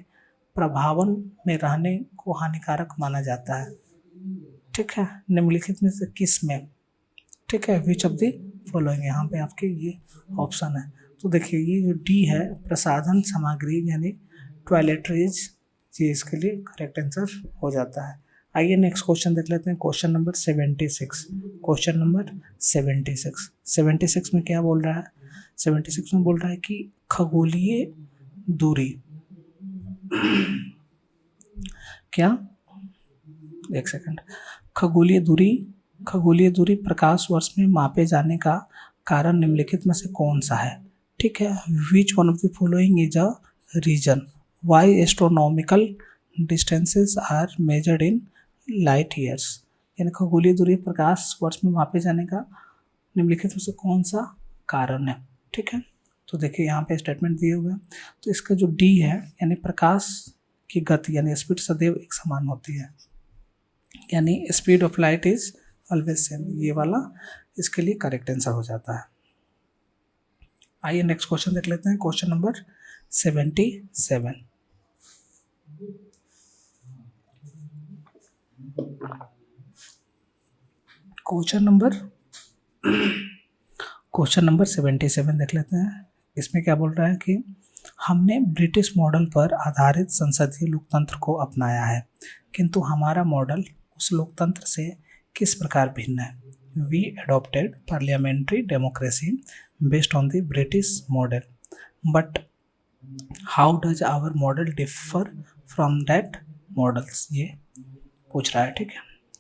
प्रभावन में रहने को हानिकारक माना जाता है। ठीक है, निम्नलिखित में से किस में, ठीक है, विच ऑफ द फॉलोइंग, यहाँ पे आपके ये ऑप्शन है। तो देखिए ये जो डी है प्रसाधन सामग्री यानी टॉयलेटरीज, ये इसके लिए करेक्ट आंसर हो जाता है। आइए नेक्स्ट क्वेश्चन देख लेते हैं, क्वेश्चन नंबर 76। क्वेश्चन नंबर 76 में क्या बोल रहा है, 76 में बोल रहा है कि खगोलीय दूरी क्या, एक सेकंड, खगोलीय दूरी प्रकाश वर्ष में मापे जाने का कारण निम्नलिखित में से कौन सा है। ठीक है, which one of the following is a reason why astronomical distances are measured in light years, यानी खगोलीय दूरी प्रकाश वर्ष में मापे जाने का निम्नलिखित में से कौन सा कारण है। ठीक है, तो देखिए यहाँ पे स्टेटमेंट दिए हुए हैं, तो इसका जो डी है यानी प्रकाश की गति यानी स्पीड सदैव एक समान होती है, यानी speed of light is always same, ये वाला इसके लिए करेक्ट आंसर हो जाता है। आइए नेक्स्ट क्वेश्चन देख लेते हैं, क्वेश्चन नंबर 77। क्वेश्चन नंबर 77 देख लेते हैं। इसमें क्या बोल रहा है कि हमने ब्रिटिश मॉडल पर आधारित संसदीय लोकतंत्र को अपनाया है, किंतु हमारा मॉडल उस लोकतंत्र से किस प्रकार भिन्न है। We adopted parliamentary democracy based on the British model, but how does our model differ from that models, ये पूछ रहा है। ठीक है,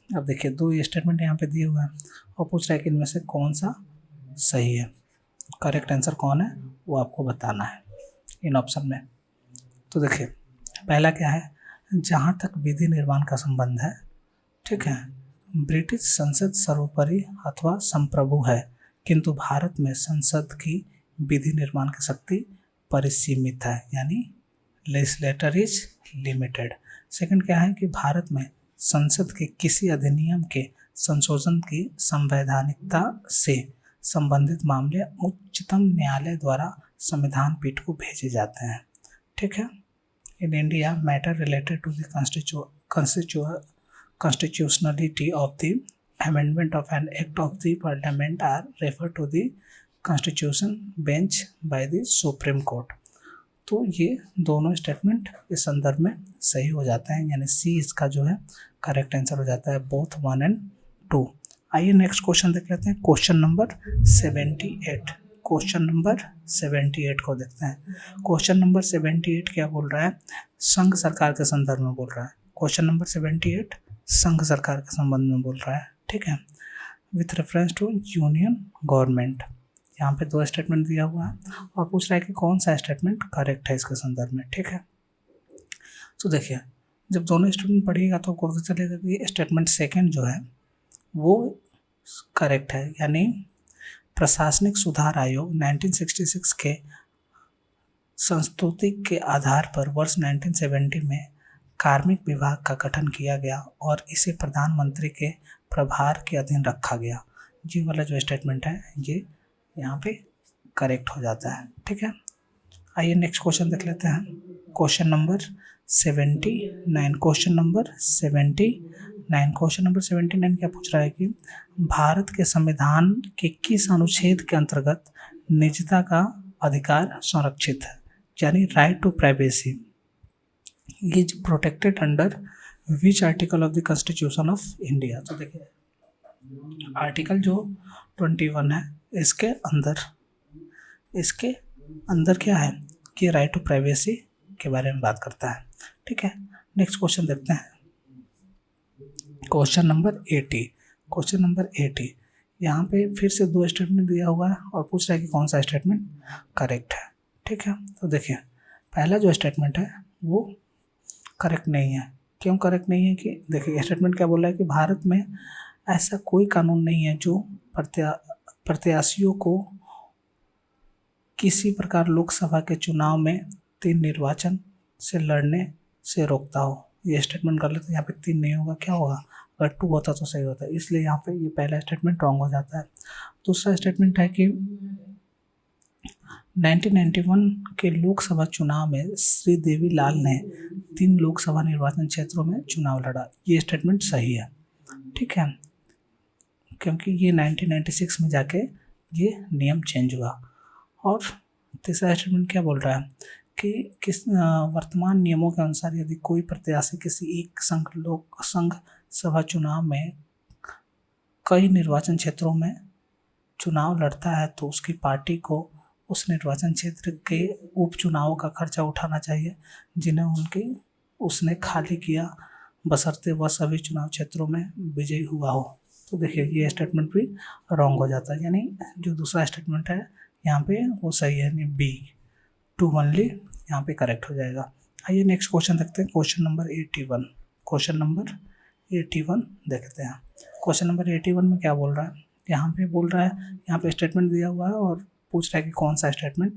अब देखिए दो स्टेटमेंट यहाँ पे दिए हुए हैं और पूछ रहा है कि इनमें से कौन सा सही है, करेक्ट आंसर कौन है वो आपको बताना है इन ऑप्शन में। तो देखिए पहला क्या है, जहाँ तक विधि निर्माण का संबंध है, ठीक है, ब्रिटिश संसद सर्वोपरि अथवा संप्रभु है, किंतु भारत में संसद की विधि निर्माण की शक्ति परिसीमित है, यानी लेजिस्लेटर इज लिमिटेड। सेकंड क्या है कि भारत में संसद के किसी अधिनियम के संशोधन की संवैधानिकता से संबंधित मामले उच्चतम न्यायालय द्वारा संविधान पीठ को भेजे जाते हैं। ठीक है, in India matter related to the constitutionality of the amendment of an act of the parliament are referred to the constitution bench by the supreme court। तो ये दोनों स्टेटमेंट इस संदर्भ में सही हो जाते हैं, यानी सी इसका जो है करेक्ट आंसर हो जाता है, बोथ 1 और 2। आइए नेक्स्ट क्वेश्चन देख लेते हैं, क्वेश्चन नंबर 78। क्वेश्चन नंबर 78 को देखते हैं। क्वेश्चन नंबर 78 क्या बोल रहा है, संघ सरकार के संदर्भ में बोल रहा है। क्वेश्चन नंबर 78 संघ सरकार के संबंध में बोल रहा है। ठीक है, with reference to union government, यहाँ पे दो स्टेटमेंट दिया हुआ है और पूछ रहा है कि कौन सा स्टेटमेंट करेक्ट है इसके संदर्भ में। ठीक है, तो देखिए जब दोनों स्टेटमेंट पढ़िएगा तो आपको पता चलेगा कि स्टेटमेंट सेकंड जो है वो करेक्ट है, यानी प्रशासनिक सुधार आयोग 1966 के संस्तुति के आधार पर वर्ष 1970 में कार्मिक विभाग का गठन किया गया और इसे प्रधानमंत्री के प्रभार के अधीन रखा गया। ये वाला जो स्टेटमेंट है ये यहाँ पे करेक्ट हो जाता है। ठीक है, आइए नेक्स्ट क्वेश्चन देख लेते हैं, क्वेश्चन नंबर 79। क्वेश्चन नंबर 79 क्या पूछ रहा है कि भारत के संविधान के किस अनुच्छेद के अंतर्गत निजता का अधिकार संरक्षित है, यानी right to privacy is protected under which article of the constitution of India. तो देखिए आर्टिकल जो 21 है इसके अंदर क्या है कि राइट टू प्राइवेसी के बारे में बात करता है। ठीक है, नेक्स्ट क्वेश्चन देखते हैं, क्वेश्चन नंबर 80। यहाँ पे फिर से दो स्टेटमेंट दिया हुआ है और पूछ रहा है कि कौन सा स्टेटमेंट करेक्ट है। ठीक है, तो देखिए पहला जो स्टेटमेंट है वो करेक्ट नहीं है। क्यों करेक्ट नहीं है कि देखिए स्टेटमेंट क्या बोल रहा है कि भारत में ऐसा कोई कानून नहीं है जो प्रत्याशियों को किसी प्रकार लोकसभा के चुनाव में 3 निर्वाचन से लड़ने से रोकता हो। ये स्टेटमेंट गलत है, यहाँ पे 3 नहीं होगा, क्या होगा, अगर 2 होता तो सही होता, इसलिए यहाँ पे ये पहला स्टेटमेंट रॉन्ग हो जाता है। दूसरा स्टेटमेंट है कि 1991 के लोकसभा चुनाव में श्री देवी लाल ने 3 लोकसभा निर्वाचन क्षेत्रों में चुनाव लड़ा। ये स्टेटमेंट सही है, ठीक है, क्योंकि ये 1996 में जाके ये नियम चेंज हुआ। और तीसरा स्टेटमेंट क्या बोल रहा है कि वर्तमान नियमों के अनुसार यदि कोई प्रत्याशी किसी एक संघ सभा चुनाव में कई निर्वाचन क्षेत्रों में चुनाव लड़ता है तो उसकी पार्टी को उस निर्वाचन क्षेत्र के उपचुनावों का खर्चा उठाना चाहिए जिन्हें उसने खाली किया, बशर्ते वह सभी चुनाव क्षेत्रों में विजयी हुआ हो। तो देखिए ये स्टेटमेंट भी रॉन्ग हो जाता है, यानी जो दूसरा स्टेटमेंट है यहाँ पे वो सही है, यानी बी 2 ओनली यहाँ पे करेक्ट हो जाएगा। आइए नेक्स्ट क्वेश्चन देखते हैं, क्वेश्चन नंबर 81। क्वेश्चन नंबर 81 देखते हैं। क्वेश्चन नंबर 81 में क्या बोल रहा है, यहाँ पे बोल रहा है, यहाँ पे स्टेटमेंट दिया हुआ है और पूछ रहा है कि कौन सा स्टेटमेंट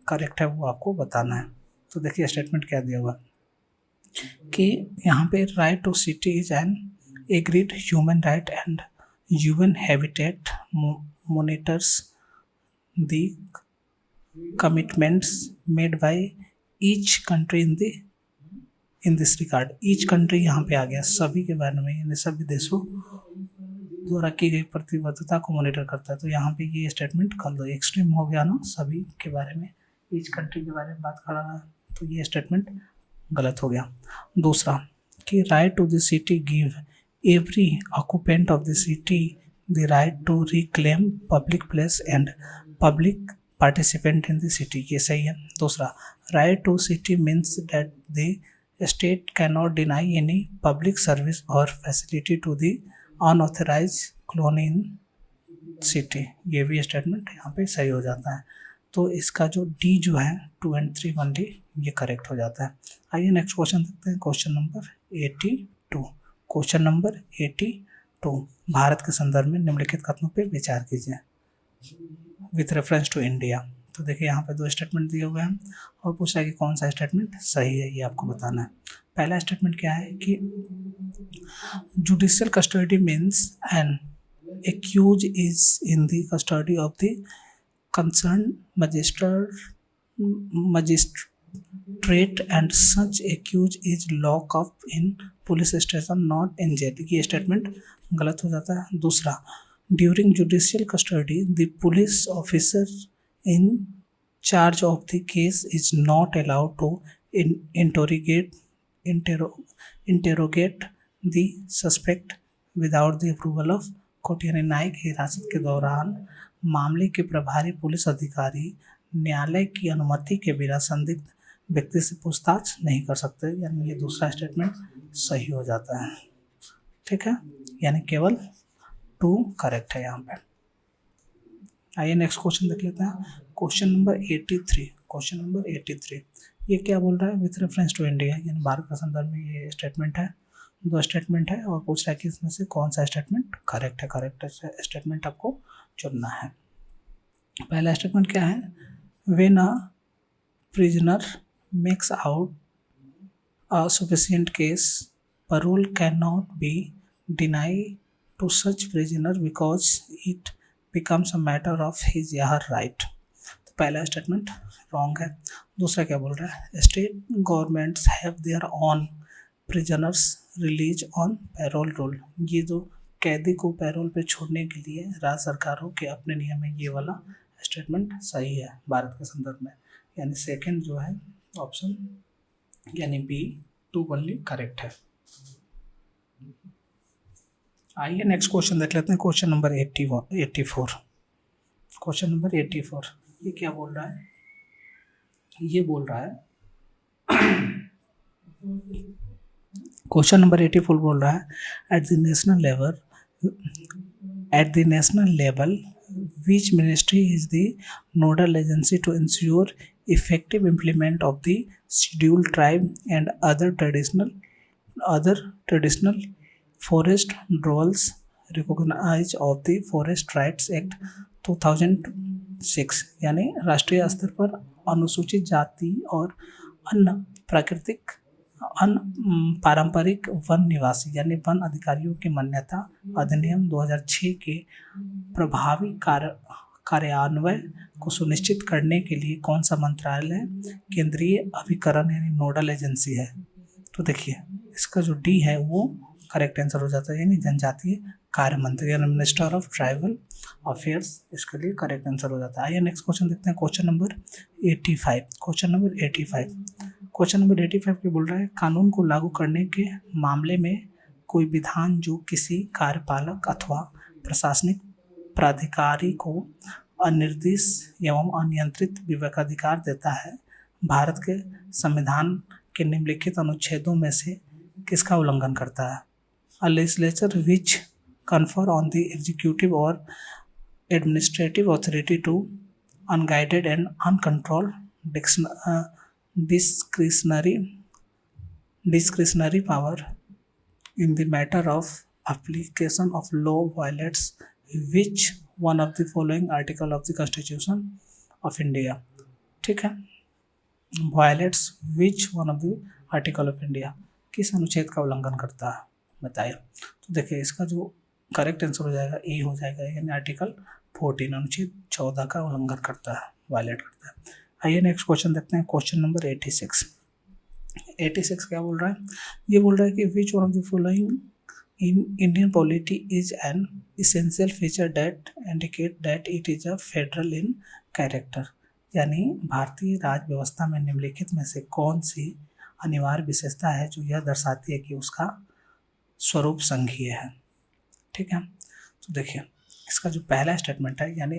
करेक्ट है, वो आपको बताना है। तो देखिए स्टेटमेंट क्या दिया हुआ है कि यहाँ पे right to city is an agreed human right and human habitat monitors the commitments made by each country in this regard. Each country यहाँ पे आ गया, सभी के बारे में, यानी सभी देशों द्वारा की गई प्रतिबद्धता को मॉनिटर करता है। तो यहाँ पे ये स्टेटमेंट कर दो, एक्सट्रीम हो गया ना, सभी के बारे में, ईच कंट्री के बारे में बात कर रहा है, तो ये स्टेटमेंट गलत हो गया। दूसरा कि right to the city give every occupant of the city the right to reclaim public place and public participant in the city, ये सही है। दूसरा right to city means that the state cannot deny any public service or facility to the unauthorised colony in city, ये भी स्टेटमेंट यहाँ पे सही हो जाता है। तो इसका जो डी जो है 2 और 3 ओनली ये करेक्ट हो जाता है। आइए नेक्स्ट क्वेश्चन देखते हैं, question number 82। Question number 82, Bharat के संदर्भ में निम्नलिखित कथनों पे विचार कीजिए विथ रेफरेंस टू इंडिया। तो देखिए यहाँ पे 2 स्टेटमेंट दिए हुए हैं और पूछ रहा है कि कौन सा स्टेटमेंट सही है, ये आपको बताना है। पहला स्टेटमेंट क्या है कि judicial custody means an accused is in the custody of the concerned magistrate and such accused is locked up in police station not in jail, ये स्टेटमेंट गलत हो जाता है। दूसरा during judicial custody the police officer in charge of the case is not allowed to interrogate the suspect without the approval of court, यानी न्यायिक हिरासत के दौरान मामले के प्रभारी पुलिस अधिकारी न्यायालय की अनुमति के बिना संदिग्ध व्यक्ति से पूछताछ नहीं कर सकते, यानी ये दूसरा स्टेटमेंट सही हो जाता है, ठीक है, यानी केवल 2 करेक्ट है यहाँ पे। आइए नेक्स्ट क्वेश्चन देख लेते हैं, क्वेश्चन नंबर 83। क्वेश्चन नंबर 83 ये क्या बोल रहा है, विथ रेफरेंस टू इंडिया, यानी भारत के संदर्भ में ये स्टेटमेंट है, 2 स्टेटमेंट है और पूछ रहा है कि इसमें से कौन सा स्टेटमेंट करेक्ट है। करेक्ट स्टेटमेंट आपको चुनना है। पहला स्टेटमेंट क्या है, when a prisoner makes out a sufficient case, parole cannot be denied to such prisoner because it becomes a matter of his या her right। तो पहला स्टेटमेंट रॉन्ग है। दूसरा क्या बोल रहा है, state governments have their own prisoners release on parole rule, ये जो कैदी को पैरोल पे छोड़ने के लिए राज्य सरकारों के अपने नियम है, ये वाला स्टेटमेंट सही है भारत के संदर्भ में, यानी सेकंड जो है ऑप्शन यानी बी 2 ओनली करेक्ट है। आइए नेक्स्ट क्वेश्चन देख लेते हैं, क्वेश्चन नंबर 84। क्वेश्चन नंबर 84 ये क्या बोल रहा है, ये बोल रहा है क्वेश्चन नंबर 84 बोल रहा है at the national level which ministry is the nodal agency to ensure effective implement of the scheduled tribe and other traditional forest roles recognized of the Forest Rights Act 2000 6 यानी राष्ट्रीय स्तर पर अनुसूचित जाति और अन्य प्राकृतिक अन्य पारंपरिक वन निवासी यानी वन अधिकारियों की मान्यता अधिनियम 2006 के प्रभावी कार्यान्वयन को सुनिश्चित करने के लिए कौन सा मंत्रालय केंद्रीय अभिकरण यानी नोडल एजेंसी है। तो देखिए इसका जो डी है वो करेक्ट आंसर हो जाता है, यानी जनजातीय कार्य मंत्री यानी मिनिस्टर ऑफ ट्राइबल अफेयर्स इसके लिए करेक्ट आंसर हो जाता है। आइए नेक्स्ट क्वेश्चन देखते हैं, क्वेश्चन नंबर 85। क्वेश्चन नंबर 85 के बोल रहा है कानून को लागू करने के मामले में कोई विधान जो किसी कार्यपालक अथवा प्रशासनिक प्राधिकारी को अनिर्दिष्ट एवं अनियंत्रित विवेकाधिकार देता है, भारत के संविधान के निम्नलिखित अनुच्छेदों में से किसका उल्लंघन करता है। A legislature which confer on the executive or administrative authority to unguided and uncontrolled discretionary power in the matter of application of law violates which one of the following article of the Constitution of India। ठीक है, violates which one of the article of India, किस अनुच्छेद का उल्लंघन करता है बताइए। तो देखिए इसका जो करेक्ट आंसर हो जाएगा ए हो जाएगा, यानी आर्टिकल 14 अनुच्छेद 14 का उल्लंघन करता है, वायलेट करता है। आइए नेक्स्ट क्वेश्चन देखते हैं, क्वेश्चन नंबर 86 क्या बोल रहा है, ये बोल रहा है कि विच one of the following in Indian polity is an essential feature that indicate that it is a federal in character, यानी भारतीय राज्य व्यवस्था में निम्नलिखित में से कौन सी अनिवार्य विशेषता है जो यह दर्शाती है कि उसका स्वरूप संघीय है। ठीक है, तो देखिए इसका जो पहला स्टेटमेंट है यानी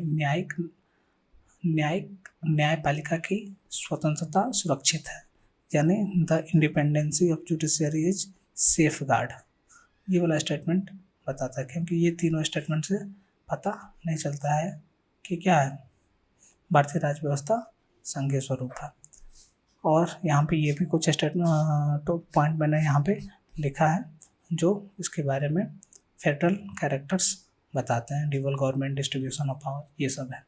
न्यायपालिका की स्वतंत्रता सुरक्षित है, यानी the independency of judiciary is safe guard, ये वाला स्टेटमेंट बताता है, क्योंकि ये तीनों स्टेटमेंट से पता नहीं चलता है कि क्या है, भारतीय राज्य व्यवस्था संघीय स्वरूप है। और यहाँ पे ये भी कुछ स्टेटमेंट तो पॉइंट मैंने यहाँ पे लिखा है जो इसके बारे में फेडरल कैरेक्टर्स बताते हैं, dual government, distribution of power, ये सब है।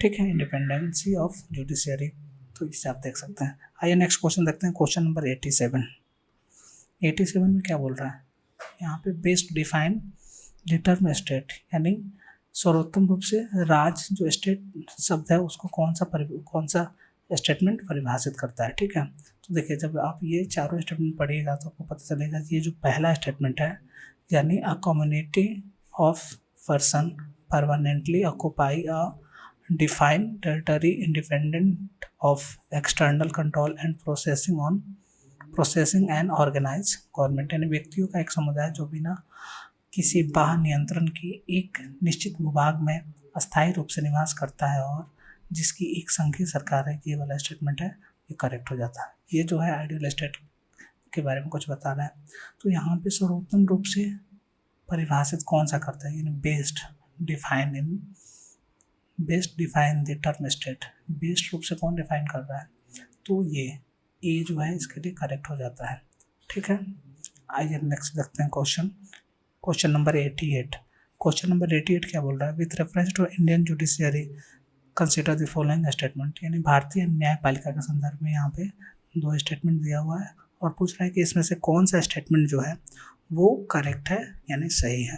ठीक है, इंडिपेंडेंसी ऑफ जुडिशरी, तो इससे आप देख सकते हैं। आइए नेक्स्ट क्वेश्चन देखते हैं, क्वेश्चन नंबर 87 में क्या बोल रहा है, यहाँ पे best define the term state, यानी सर्वोत्तम रूप से राज्य जो स्टेट शब्द है उसको कौन सा स्टेटमेंट परिभाषित करता है। ठीक है, तो देखिए जब आप ये चारों स्टेटमेंट पढ़िएगा तो आपको पता चलेगा ये जो पहला स्टेटमेंट है यानी a community of person permanently occupy a defined territory independent of external control and possessing and organise government, यानी व्यक्तियों का एक समुदाय जो बिना किसी बाह्य नियंत्रण की एक निश्चित भूभाग में अस्थायी रूप से निवास करता है और जिसकी एक संघीय सरकार है, ये वाला स्टेटमेंट है ये करेक्ट हो जाता है। ये जो है आइडियल स्टेट के बारे में कुछ बता रहा है, तो यहाँ पे सर्वोत्तम रूप से परिभाषित कौन सा करता है, यानी best define the term state, best रूप से कौन डिफाइन कर रहा है, तो ये ए जो है इसके लिए करेक्ट हो जाता है। ठीक है, आइए नेक्स्ट देखते हैं क्वेश्चन नंबर 88। क्वेश्चन नंबर 88 क्या बोल रहा है, with reference to Indian judiciary consider the following statement, यानी भारतीय न्यायपालिका के संदर्भ में यहाँ पे 2 स्टेटमेंट दिया हुआ है और पूछ रहा है कि इसमें से कौन सा स्टेटमेंट जो है वो करेक्ट है यानी सही है।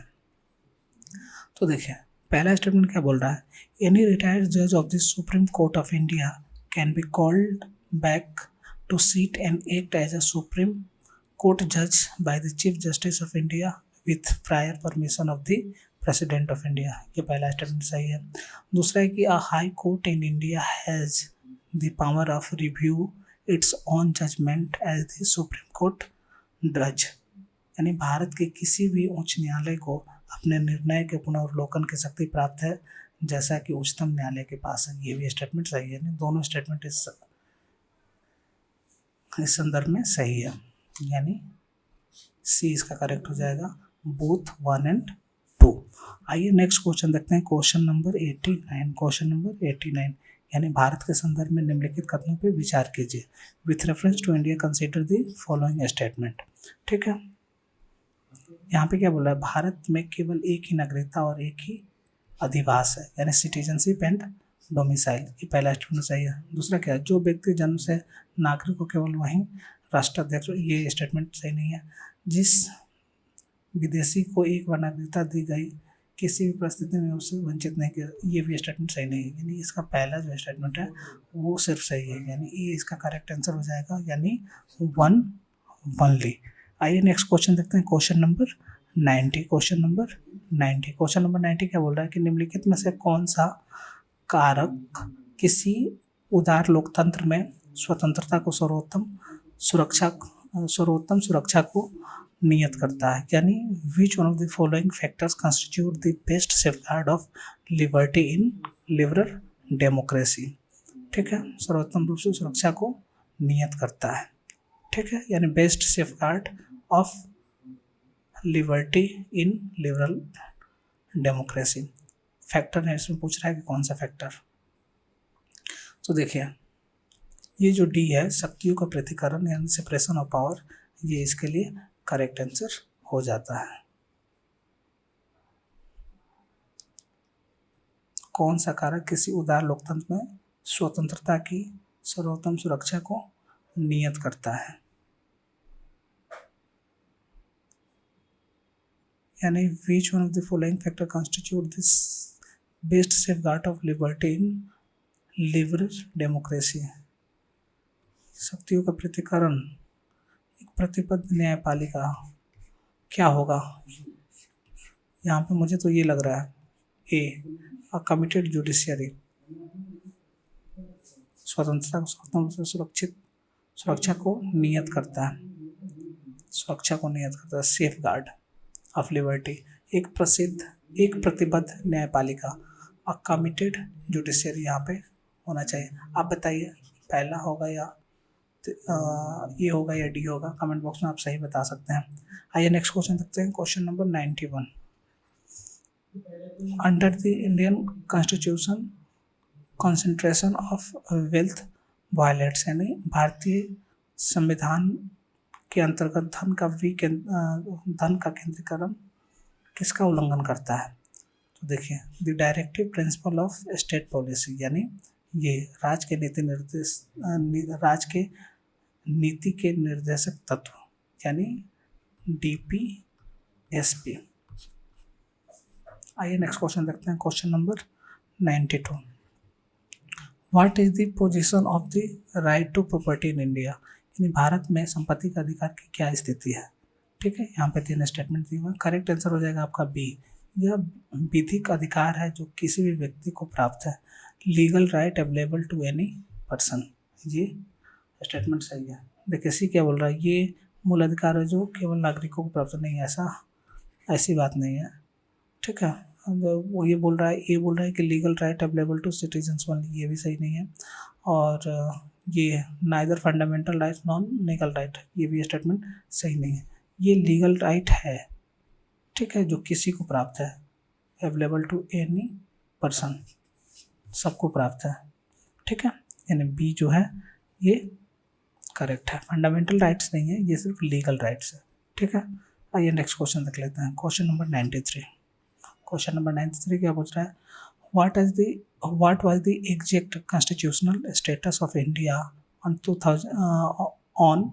तो देखिए पहला स्टेटमेंट क्या बोल रहा है, एनी रिटायर्ड जज of the supreme court of India can be called back to seat and act as a supreme court जज by the chief justice of India with prior permission of the president of India, ये पहला स्टेटमेंट सही है। दूसरा है कि a high court in India has the power of review it's on judgement as the supreme court जज, यानी भारत के किसी भी उच्च न्यायालय को अपने निर्णय के पुनर्वलोकन की शक्ति प्राप्त है जैसा कि उच्चतम न्यायालय के पास है, ये भी स्टेटमेंट सही है। दोनों स्टेटमेंट इस संदर्भ में सही है, यानी सी इसका करेक्ट हो जाएगा, बोथ 1 and 2। आइए नेक्स्ट क्वेश्चन देखते हैं, क्वेश्चन नंबर 89, यानी भारत के संदर्भ में निम्नलिखित कथनों पर विचार कीजिए, with reference to India consider the following statement. ठीक है, यहाँ पे क्या बोला है, भारत में केवल एक ही नागरिकता और एक ही अधिवास है, यानी सिटीजनशिप एंड डोमिसाइल, ये पहला स्टेटमेंट सही है। दूसरा क्या है, जो व्यक्ति जन्म से नागरिक को केवल वहीं राष्ट्राध्यक्ष, ये स्टेटमेंट सही नहीं है। जिस विदेशी को एक बार नागरिकता दी गई किसी भी परिस्थिति में उसे वंचित नहीं किया, ये भी स्टेटमेंट सही नहीं है। यानी इसका पहला जो स्टेटमेंट है वो सिर्फ सही है, यानी ये इसका करेक्ट आंसर हो जाएगा, यानी वन वनली। आइए नेक्स्ट क्वेश्चन देखते हैं, क्वेश्चन नंबर 90। क्वेश्चन नंबर 90 क्या बोल रहा है कि निम्नलिखित में से कौन सा कारक किसी उदार लोकतंत्र में स्वतंत्रता को सर्वोत्तम सुरक्षा को नियत करता है, यानी विच one of the following factors constitute the best safeguard of liberty in liberal democracy. ठीक है, सर्वोत्तम रूप से सुरक्षा को नियत करता है। ठीक है, यानी best safeguard of liberty in liberal democracy. Factor है, इसमें पूछ रहा है कि कौन सा फैक्टर। तो देखिए, ये जो डी है, शक्तियों का पृथक्करण यानी सेपरेशन ऑफ पावर, ये इसके लिए करेक्ट आंसर हो जाता है। कौन सा कारक किसी उदार लोकतंत्र में स्वतंत्रता की सर्वोत्तम सुरक्षा को नियत करता है, यानी विच one of the following factor constitute this best safeguard of liberty in liberal democracy. शक्तियों का पृथक्करण, एक प्रतिबद्ध न्यायपालिका, क्या होगा यहाँ पे, मुझे तो ये लग रहा है ए, अ कमिटेड जुडिशियरी, स्वतंत्रता को स्वतंत्र सुरक्षा को नियत करता है, सेफ गार्ड ऑफ लिबर्टी, एक प्रतिबद्ध न्यायपालिका, अ कमिटेड जुडिशियरी यहाँ पे होना चाहिए। आप बताइए पहला होगा या ये होगा या डी होगा, कमेंट बॉक्स में आप सही बता सकते हैं। आइए नेक्स्ट क्वेश्चन देखते हैं, question number 91। Under the Indian constitution concentration of wealth violets, यानी भारतीय संविधान के अंतर्गत धन का केंद्रीकरण किसका उल्लंघन करता है। तो देखिए, the directive principle of state policy, यानी ये राज्य के नीति के निर्देशक तत्व, यानी DPSP। आइए नेक्स्ट क्वेश्चन देखते हैं, question number 92। What is the position of the right to property in India, यानी भारत में संपत्ति का अधिकार की क्या स्थिति है। ठीक है, यहाँ पे 3 स्टेटमेंट दिए हुए। करेक्ट आंसर हो जाएगा आपका बी, यह विधिक अधिकार है जो किसी भी व्यक्ति को प्राप्त है, legal right available to any person, ये स्टेटमेंट सही है। देखिए सी क्या बोल रहा है, ये मूल अधिकार है जो केवल नागरिकों को प्राप्त नहीं है, ऐसी बात नहीं है। ठीक है, वो ये बोल रहा है कि legal right available to citizens only, ये भी सही नहीं है। और ये neither fundamental right non legal right, ये भी स्टेटमेंट सही नहीं है। ये लीगल राइट है, ठीक है, जो किसी को प्राप्त है, अवेलेबल टू एनी पर्सन, सबको प्राप्त है। ठीक है, यानी बी जो है ये करेक्ट है, फंडामेंटल राइट्स नहीं है, ये सिर्फ लीगल राइट्स है। ठीक है, आइए नेक्स्ट क्वेश्चन देख लेते हैं, क्वेश्चन नंबर 93। क्वेश्चन नंबर 93 क्या पूछ रहा है, what was the exact constitutional status of India on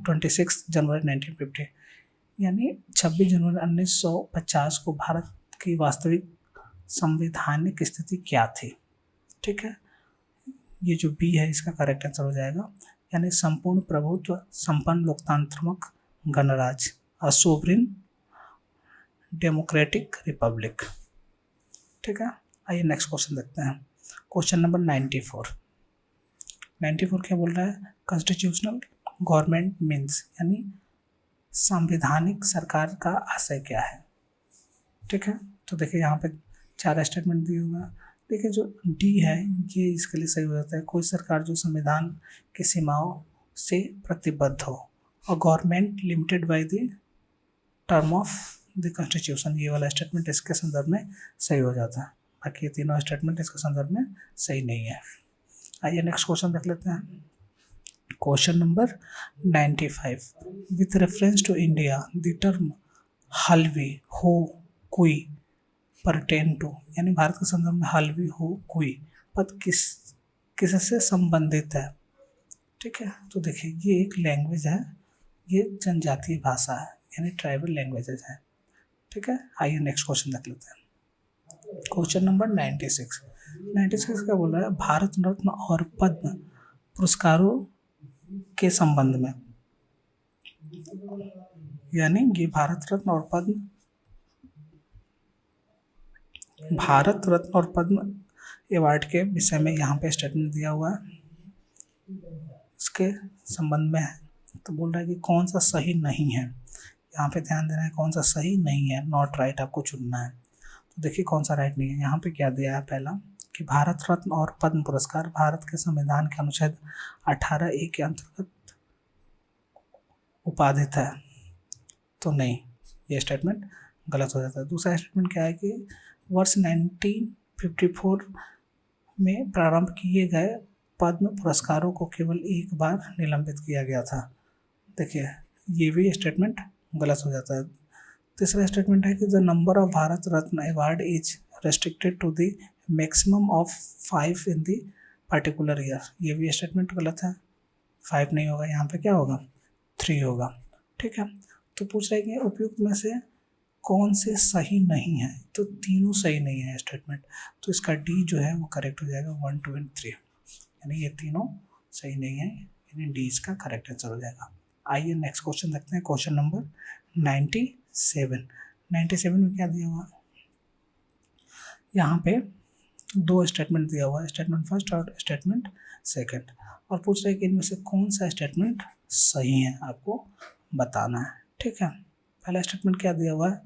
26 जनवरी 1950, यानी 26 जनवरी 1950 को भारत की वास्तविक संवैधानिक स्थिति क्या थी। ठीक है, ये जो बी है इसका करेक्ट आंसर हो जाएगा, यानी संपूर्ण प्रभुत्व संपन्न लोकतांत्रिक गणराज्य, अ सोवरेन डेमोक्रेटिक रिपब्लिक। ठीक है, आइए नेक्स्ट क्वेश्चन देखते हैं, क्वेश्चन नंबर 94। 94 क्या बोल रहा है, कॉन्स्टिट्यूशनल गवर्नमेंट मीन्स, यानी संवैधानिक सरकार का आशय क्या है। ठीक है, तो देखिए यहाँ पे 4 स्टेटमेंट दिए हुए हैं। देखिए जो डी है ये इसके लिए सही हो जाता है, कोई सरकार जो संविधान की सीमाओं से प्रतिबद्ध हो, और government limited by the term of the constitution, ये वाला स्टेटमेंट इसके संदर्भ में सही हो जाता है। बाकी ये तीनों स्टेटमेंट इसके संदर्भ में सही नहीं है। आइए नेक्स्ट क्वेश्चन देख लेते हैं, question number 95। With reference to India the term Halbi, Ho, कुई परटेन टू, यानी भारत के संदर्भ में हालवी हो कोई पद किससे संबंधित है। ठीक है, तो देखिए ये एक लैंग्वेज है, ये जनजातीय भाषा है, यानी ट्राइबल लैंग्वेजेस है। ठीक है, आइए नेक्स्ट क्वेश्चन देख लेते हैं। क्वेश्चन नंबर 96 क्या बोल रहा है, भारत रत्न और पद्म पुरस्कारों के संबंध में, यानी ये भारत रत्न और पद्म अवार्ड के विषय में यहाँ पे स्टेटमेंट दिया हुआ है, इसके संबंध में है। तो बोल रहा है कि कौन सा सही नहीं है, यहाँ पे ध्यान देना है कौन सा सही नहीं है, नॉट राइट आपको चुनना है। तो देखिए कौन सा राइट नहीं है। यहाँ पे क्या दिया है, पहला कि भारत रत्न और पद्म पुरस्कार भारत के संविधान के अनुच्छेद 18A के अंतर्गत उपाधित है, तो नहीं, ये स्टेटमेंट गलत हो जाता है। दूसरा स्टेटमेंट क्या है कि वर्ष 1954 में प्रारंभ किए गए पद्म पुरस्कारों को केवल एक बार निलंबित किया गया था। देखिए ये भी स्टेटमेंट गलत हो जाता है। तीसरा स्टेटमेंट है कि the number of Bharat Ratna award is restricted to the maximum of 5 in the particular year, ये भी स्टेटमेंट गलत है। 5 नहीं होगा, यहाँ पे क्या होगा, 3 होगा। ठीक है, तो पूछ रहे हैं कि उपयुक्त में से कौन से सही नहीं है, तो तीनों सही नहीं है स्टेटमेंट, तो इसका डी जो है वो करेक्ट हो जाएगा, 1, 2 and 3, यानी ये तीनों सही नहीं है, यानी डी इसका करेक्ट आंसर हो जाएगा। आइए नेक्स्ट क्वेश्चन देखते हैं, क्वेश्चन नंबर 97 में क्या दिया हुआ, यहाँ पे 2 स्टेटमेंट दिया हुआ है, स्टेटमेंट फर्स्ट और स्टेटमेंट सेकंड, और पूछ रहे हैं कि इनमें से कौन सा स्टेटमेंट सही है, आपको बताना है। ठीक है, पहला स्टेटमेंट क्या दिया हुआ है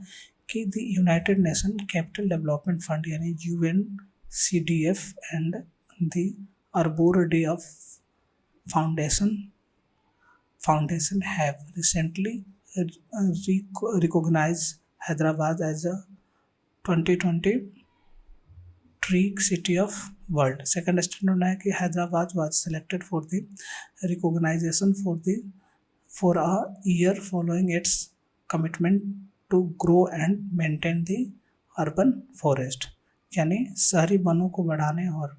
कि the United Nation Capital Development Fund यानी UNCDF and the Arbor Day of Foundation have recently recognized Hyderabad as a 2020 tree city of world. Second statement है कि Hyderabad was selected for the recognition for a year following its commitment to grow and maintain the urban forest, यानी शहरी वनों को बढ़ाने और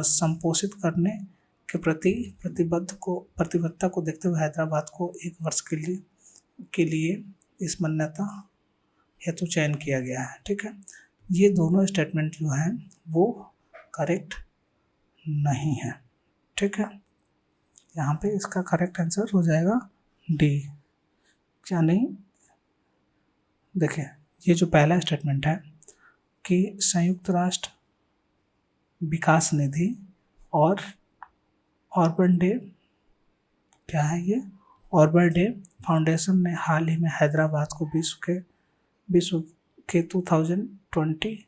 संपोषित करने के प्रति प्रतिबद्धता को देखते हुए हैदराबाद को 1 वर्ष के लिए इस मान्यता हेतु चयन किया गया है। ठीक है, ये दोनों स्टेटमेंट जो हैं वो करेक्ट नहीं है। ठीक है, यहाँ पे इसका करेक्ट आंसर हो जाएगा डी, क्या नहीं। देखिए ये जो पहला स्टेटमेंट है कि संयुक्त राष्ट्र विकास निधि और अर्बन डे, क्या है ये, अर्बन डे फाउंडेशन ने हाल ही में हैदराबाद को विश्व के 2020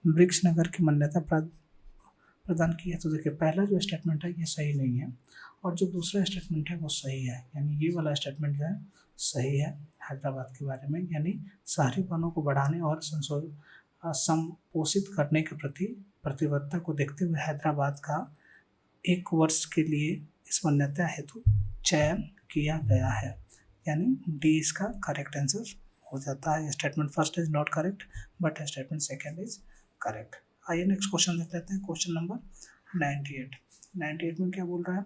ब्रिक्स नगर की मान्यता प्रदान की है। तो देखिए पहला जो स्टेटमेंट है ये सही नहीं है, और जो दूसरा स्टेटमेंट है वो सही है, यानी ये वाला स्टेटमेंट जो है सही है हैदराबाद के बारे में, यानी शहरी वनों को बढ़ाने और संपोषित करने के प्रति प्रतिबद्धता को देखते हुए हैदराबाद का 1 वर्ष के लिए इस मान्यता हेतु चयन किया गया है, यानी डी इसका करेक्ट आंसर हो जाता है। Statement first is not correct but statement second is correct. आइए नेक्स्ट क्वेश्चन देख लेते हैं, क्वेश्चन नंबर 98 में क्या बोल रहा है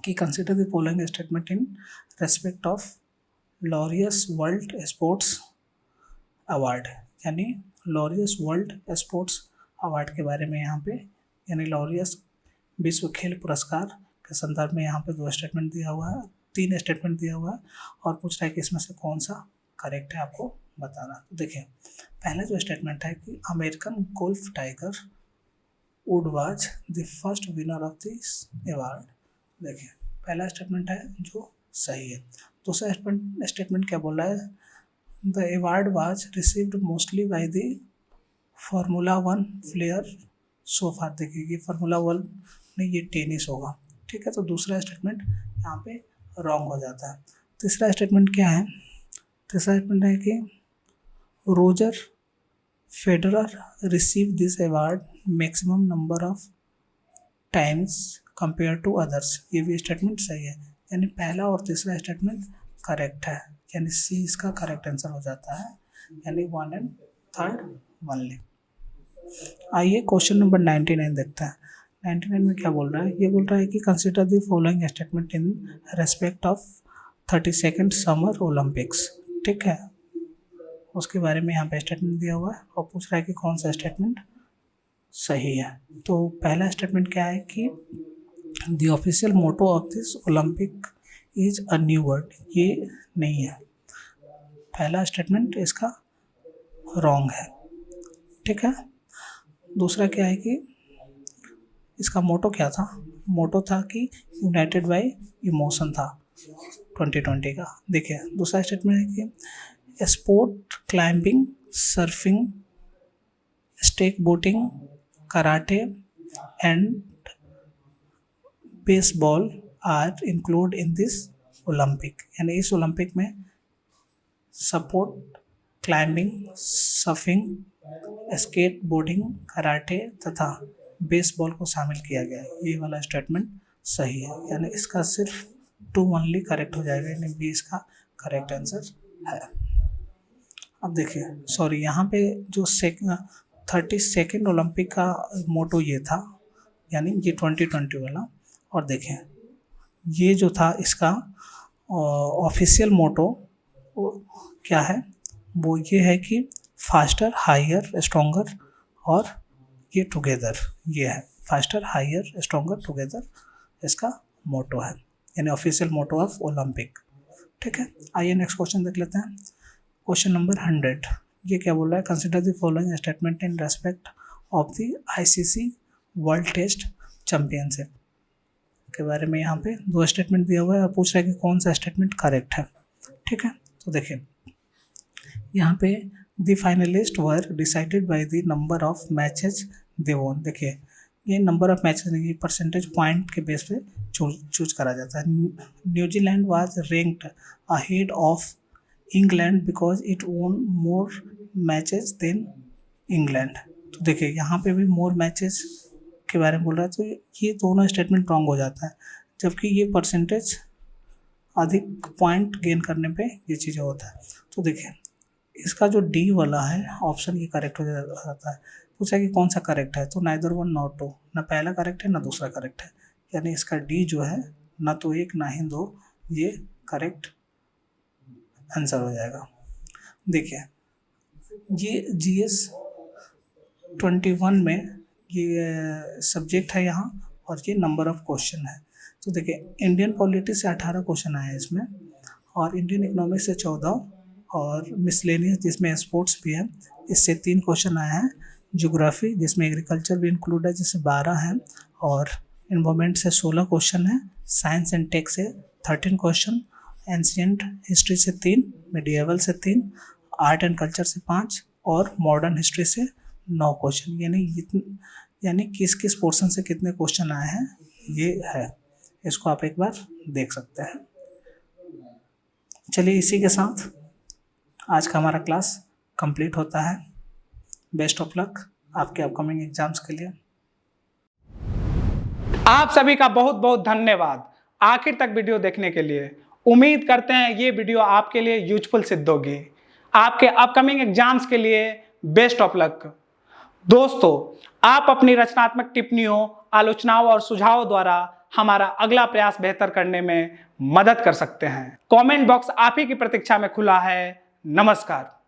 कि consider the following statement in respect of Laureus world sports award, यानी लॉरियस वर्ल्ड स्पोर्ट्स अवार्ड के बारे में यहाँ पे, यानी लॉरियस विश्व खेल पुरस्कार के संदर्भ में यहाँ पे 2 स्टेटमेंट दिया हुआ है, 3 स्टेटमेंट दिया हुआ है, और पूछ रहा है कि इसमें से कौन सा करेक्ट है, आपको बताना। तो देखिए पहला जो स्टेटमेंट है कि American golf tiger would was the first winner of this award, देखिए पहला स्टेटमेंट है जो सही है। दूसरा स्टेटमेंट क्या बोल रहा है, the award was received mostly by the Formula 1 player so far, देखिए ये फार्मूला 1 नहीं, ये टेनिस होगा। ठीक है, तो दूसरा स्टेटमेंट यहाँ पे रॉन्ग हो जाता है। तीसरा स्टेटमेंट क्या है, तीसरा स्टेटमेंट है कि Roger Federer receive this award maximum number of times compare to others, ये भी स्टेटमेंट सही है, यानी पहला और तीसरा स्टेटमेंट करेक्ट है, यानी सी इसका करेक्ट आंसर हो जाता है, यानी 1 and 3rd ओनली। आइए क्वेश्चन नंबर 99 देखते हैं। 99 में क्या बोल रहा है? ये बोल रहा है कि consider the following statement in respect of 32nd summer Olympics. ठीक है, उसके बारे में यहाँ पे स्टेटमेंट दिया हुआ है और पूछ रहा है कि कौन सा स्टेटमेंट सही है। तो पहला स्टेटमेंट क्या है कि the official motto of this Olympic is a new world. ये नहीं है, पहला स्टेटमेंट इसका रॉन्ग है। ठीक है, दूसरा क्या है कि इसका मोटो क्या था? मोटो था कि यूनाइटेड बाय इमोशन था 2020 का। देखिए दूसरा स्टेटमेंट है कि sport climbing, surfing, skateboarding, karate and baseball are include in this Olympic. यानी इस ओलंपिक में sport climbing, surfing, skateboarding, karate तथा बेसबॉल को शामिल किया गया है। ये वाला स्टेटमेंट सही है, यानी इसका सिर्फ 2 ओनली करेक्ट हो जाएगा, यानी बी इसका करेक्ट आंसर है। अब देखिए सॉरी, यहाँ पे जो 32nd ओलंपिक का मोटो ये था, यानी ये 2020 वाला। और देखें ये जो था इसका ऑफिशियल मोटो क्या है? वो ये है कि फास्टर, हायर, स्ट्रॉन्गर और ये टुगेदर। ये है फास्टर, हायर, स्ट्रॉन्गर, टुगेदर इसका मोटो है, यानी ऑफिशियल मोटो ऑफ ओलंपिक। ठीक है, आइए नेक्स्ट क्वेश्चन देख लेते हैं। क्वेश्चन नंबर 100, ये क्या बोल रहा है? Consider the following statement in respect of the ICC world test championship के बारे में। यहाँ पे 2 स्टेटमेंट दिया हुआ है और पूछ रहा है कि कौन सा स्टेटमेंट करेक्ट है। ठीक है, तो देखिए यहाँ पे the finalist were decided by the number of matches they won. देखिए ये नंबर ऑफ मैचेस नहीं, परसेंटेज पॉइंट के बेस पे चूज करा जाता है। New Zealand was ranked ahead of England because it वोन मोर मैचेस देन इंग्लैंड। तो देखिए यहाँ पे भी मोर मैचेस के बारे में बोल रहा है, तो ये दोनों स्टेटमेंट रॉन्ग हो जाता है, जबकि ये परसेंटेज अधिक पॉइंट गेन करने पे ये चीज़ें होता है। तो देखिए इसका जो डी वाला है ऑप्शन ये करेक्ट हो जाता है। पूछा कि कौन सा करेक्ट है, तो नाइदर वन नॉट टू, ना पहला करेक्ट है ना दूसरा करेक्ट है, यानी इसका डी जो है ना तो 1 ना ही 2, ये करेक्ट आंसर हो जाएगा। देखिए ये GS 21 में ये सब्जेक्ट है यहाँ और ये नंबर ऑफ क्वेश्चन है। तो देखिए इंडियन पॉलिटी से 18 क्वेश्चन आए हैं इसमें, और इंडियन इकोनॉमिक्स से 14, और मिसलेनियस जिसमें स्पोर्ट्स भी है इससे 3 क्वेश्चन आए हैं। ज्योग्राफी जिसमें एग्रीकल्चर भी इंक्लूड है जिससे 12 हैं, और इन्वायरमेंट से 16 क्वेश्चन है। साइंस एंड टेक से 13 क्वेश्चन, एंशिएंट हिस्ट्री से 3, मिडिएवल से 3, आर्ट एंड कल्चर से 5 और मॉडर्न हिस्ट्री से 9 क्वेश्चन। यानी किस किस पोर्शन से कितने क्वेश्चन आए हैं ये है, इसको आप एक बार देख सकते हैं। चलिए इसी के साथ आज का हमारा क्लास कंप्लीट होता है। बेस्ट ऑफ लक आपके अपकमिंग एग्जाम्स के लिए। आप सभी का बहुत बहुत धन्यवाद आखिर तक वीडियो देखने के लिए। उम्मीद करते हैं ये वीडियो आपके लिए यूजफुल सिद्ध होगी। आपके अपकमिंग एग्जाम्स के लिए बेस्ट ऑफ लक। दोस्तों, आप अपनी रचनात्मक टिप्पणियों, आलोचनाओं और सुझावों द्वारा हमारा अगला प्रयास बेहतर करने में मदद कर सकते हैं। कमेंट बॉक्स आप ही की प्रतीक्षा में खुला है। नमस्कार।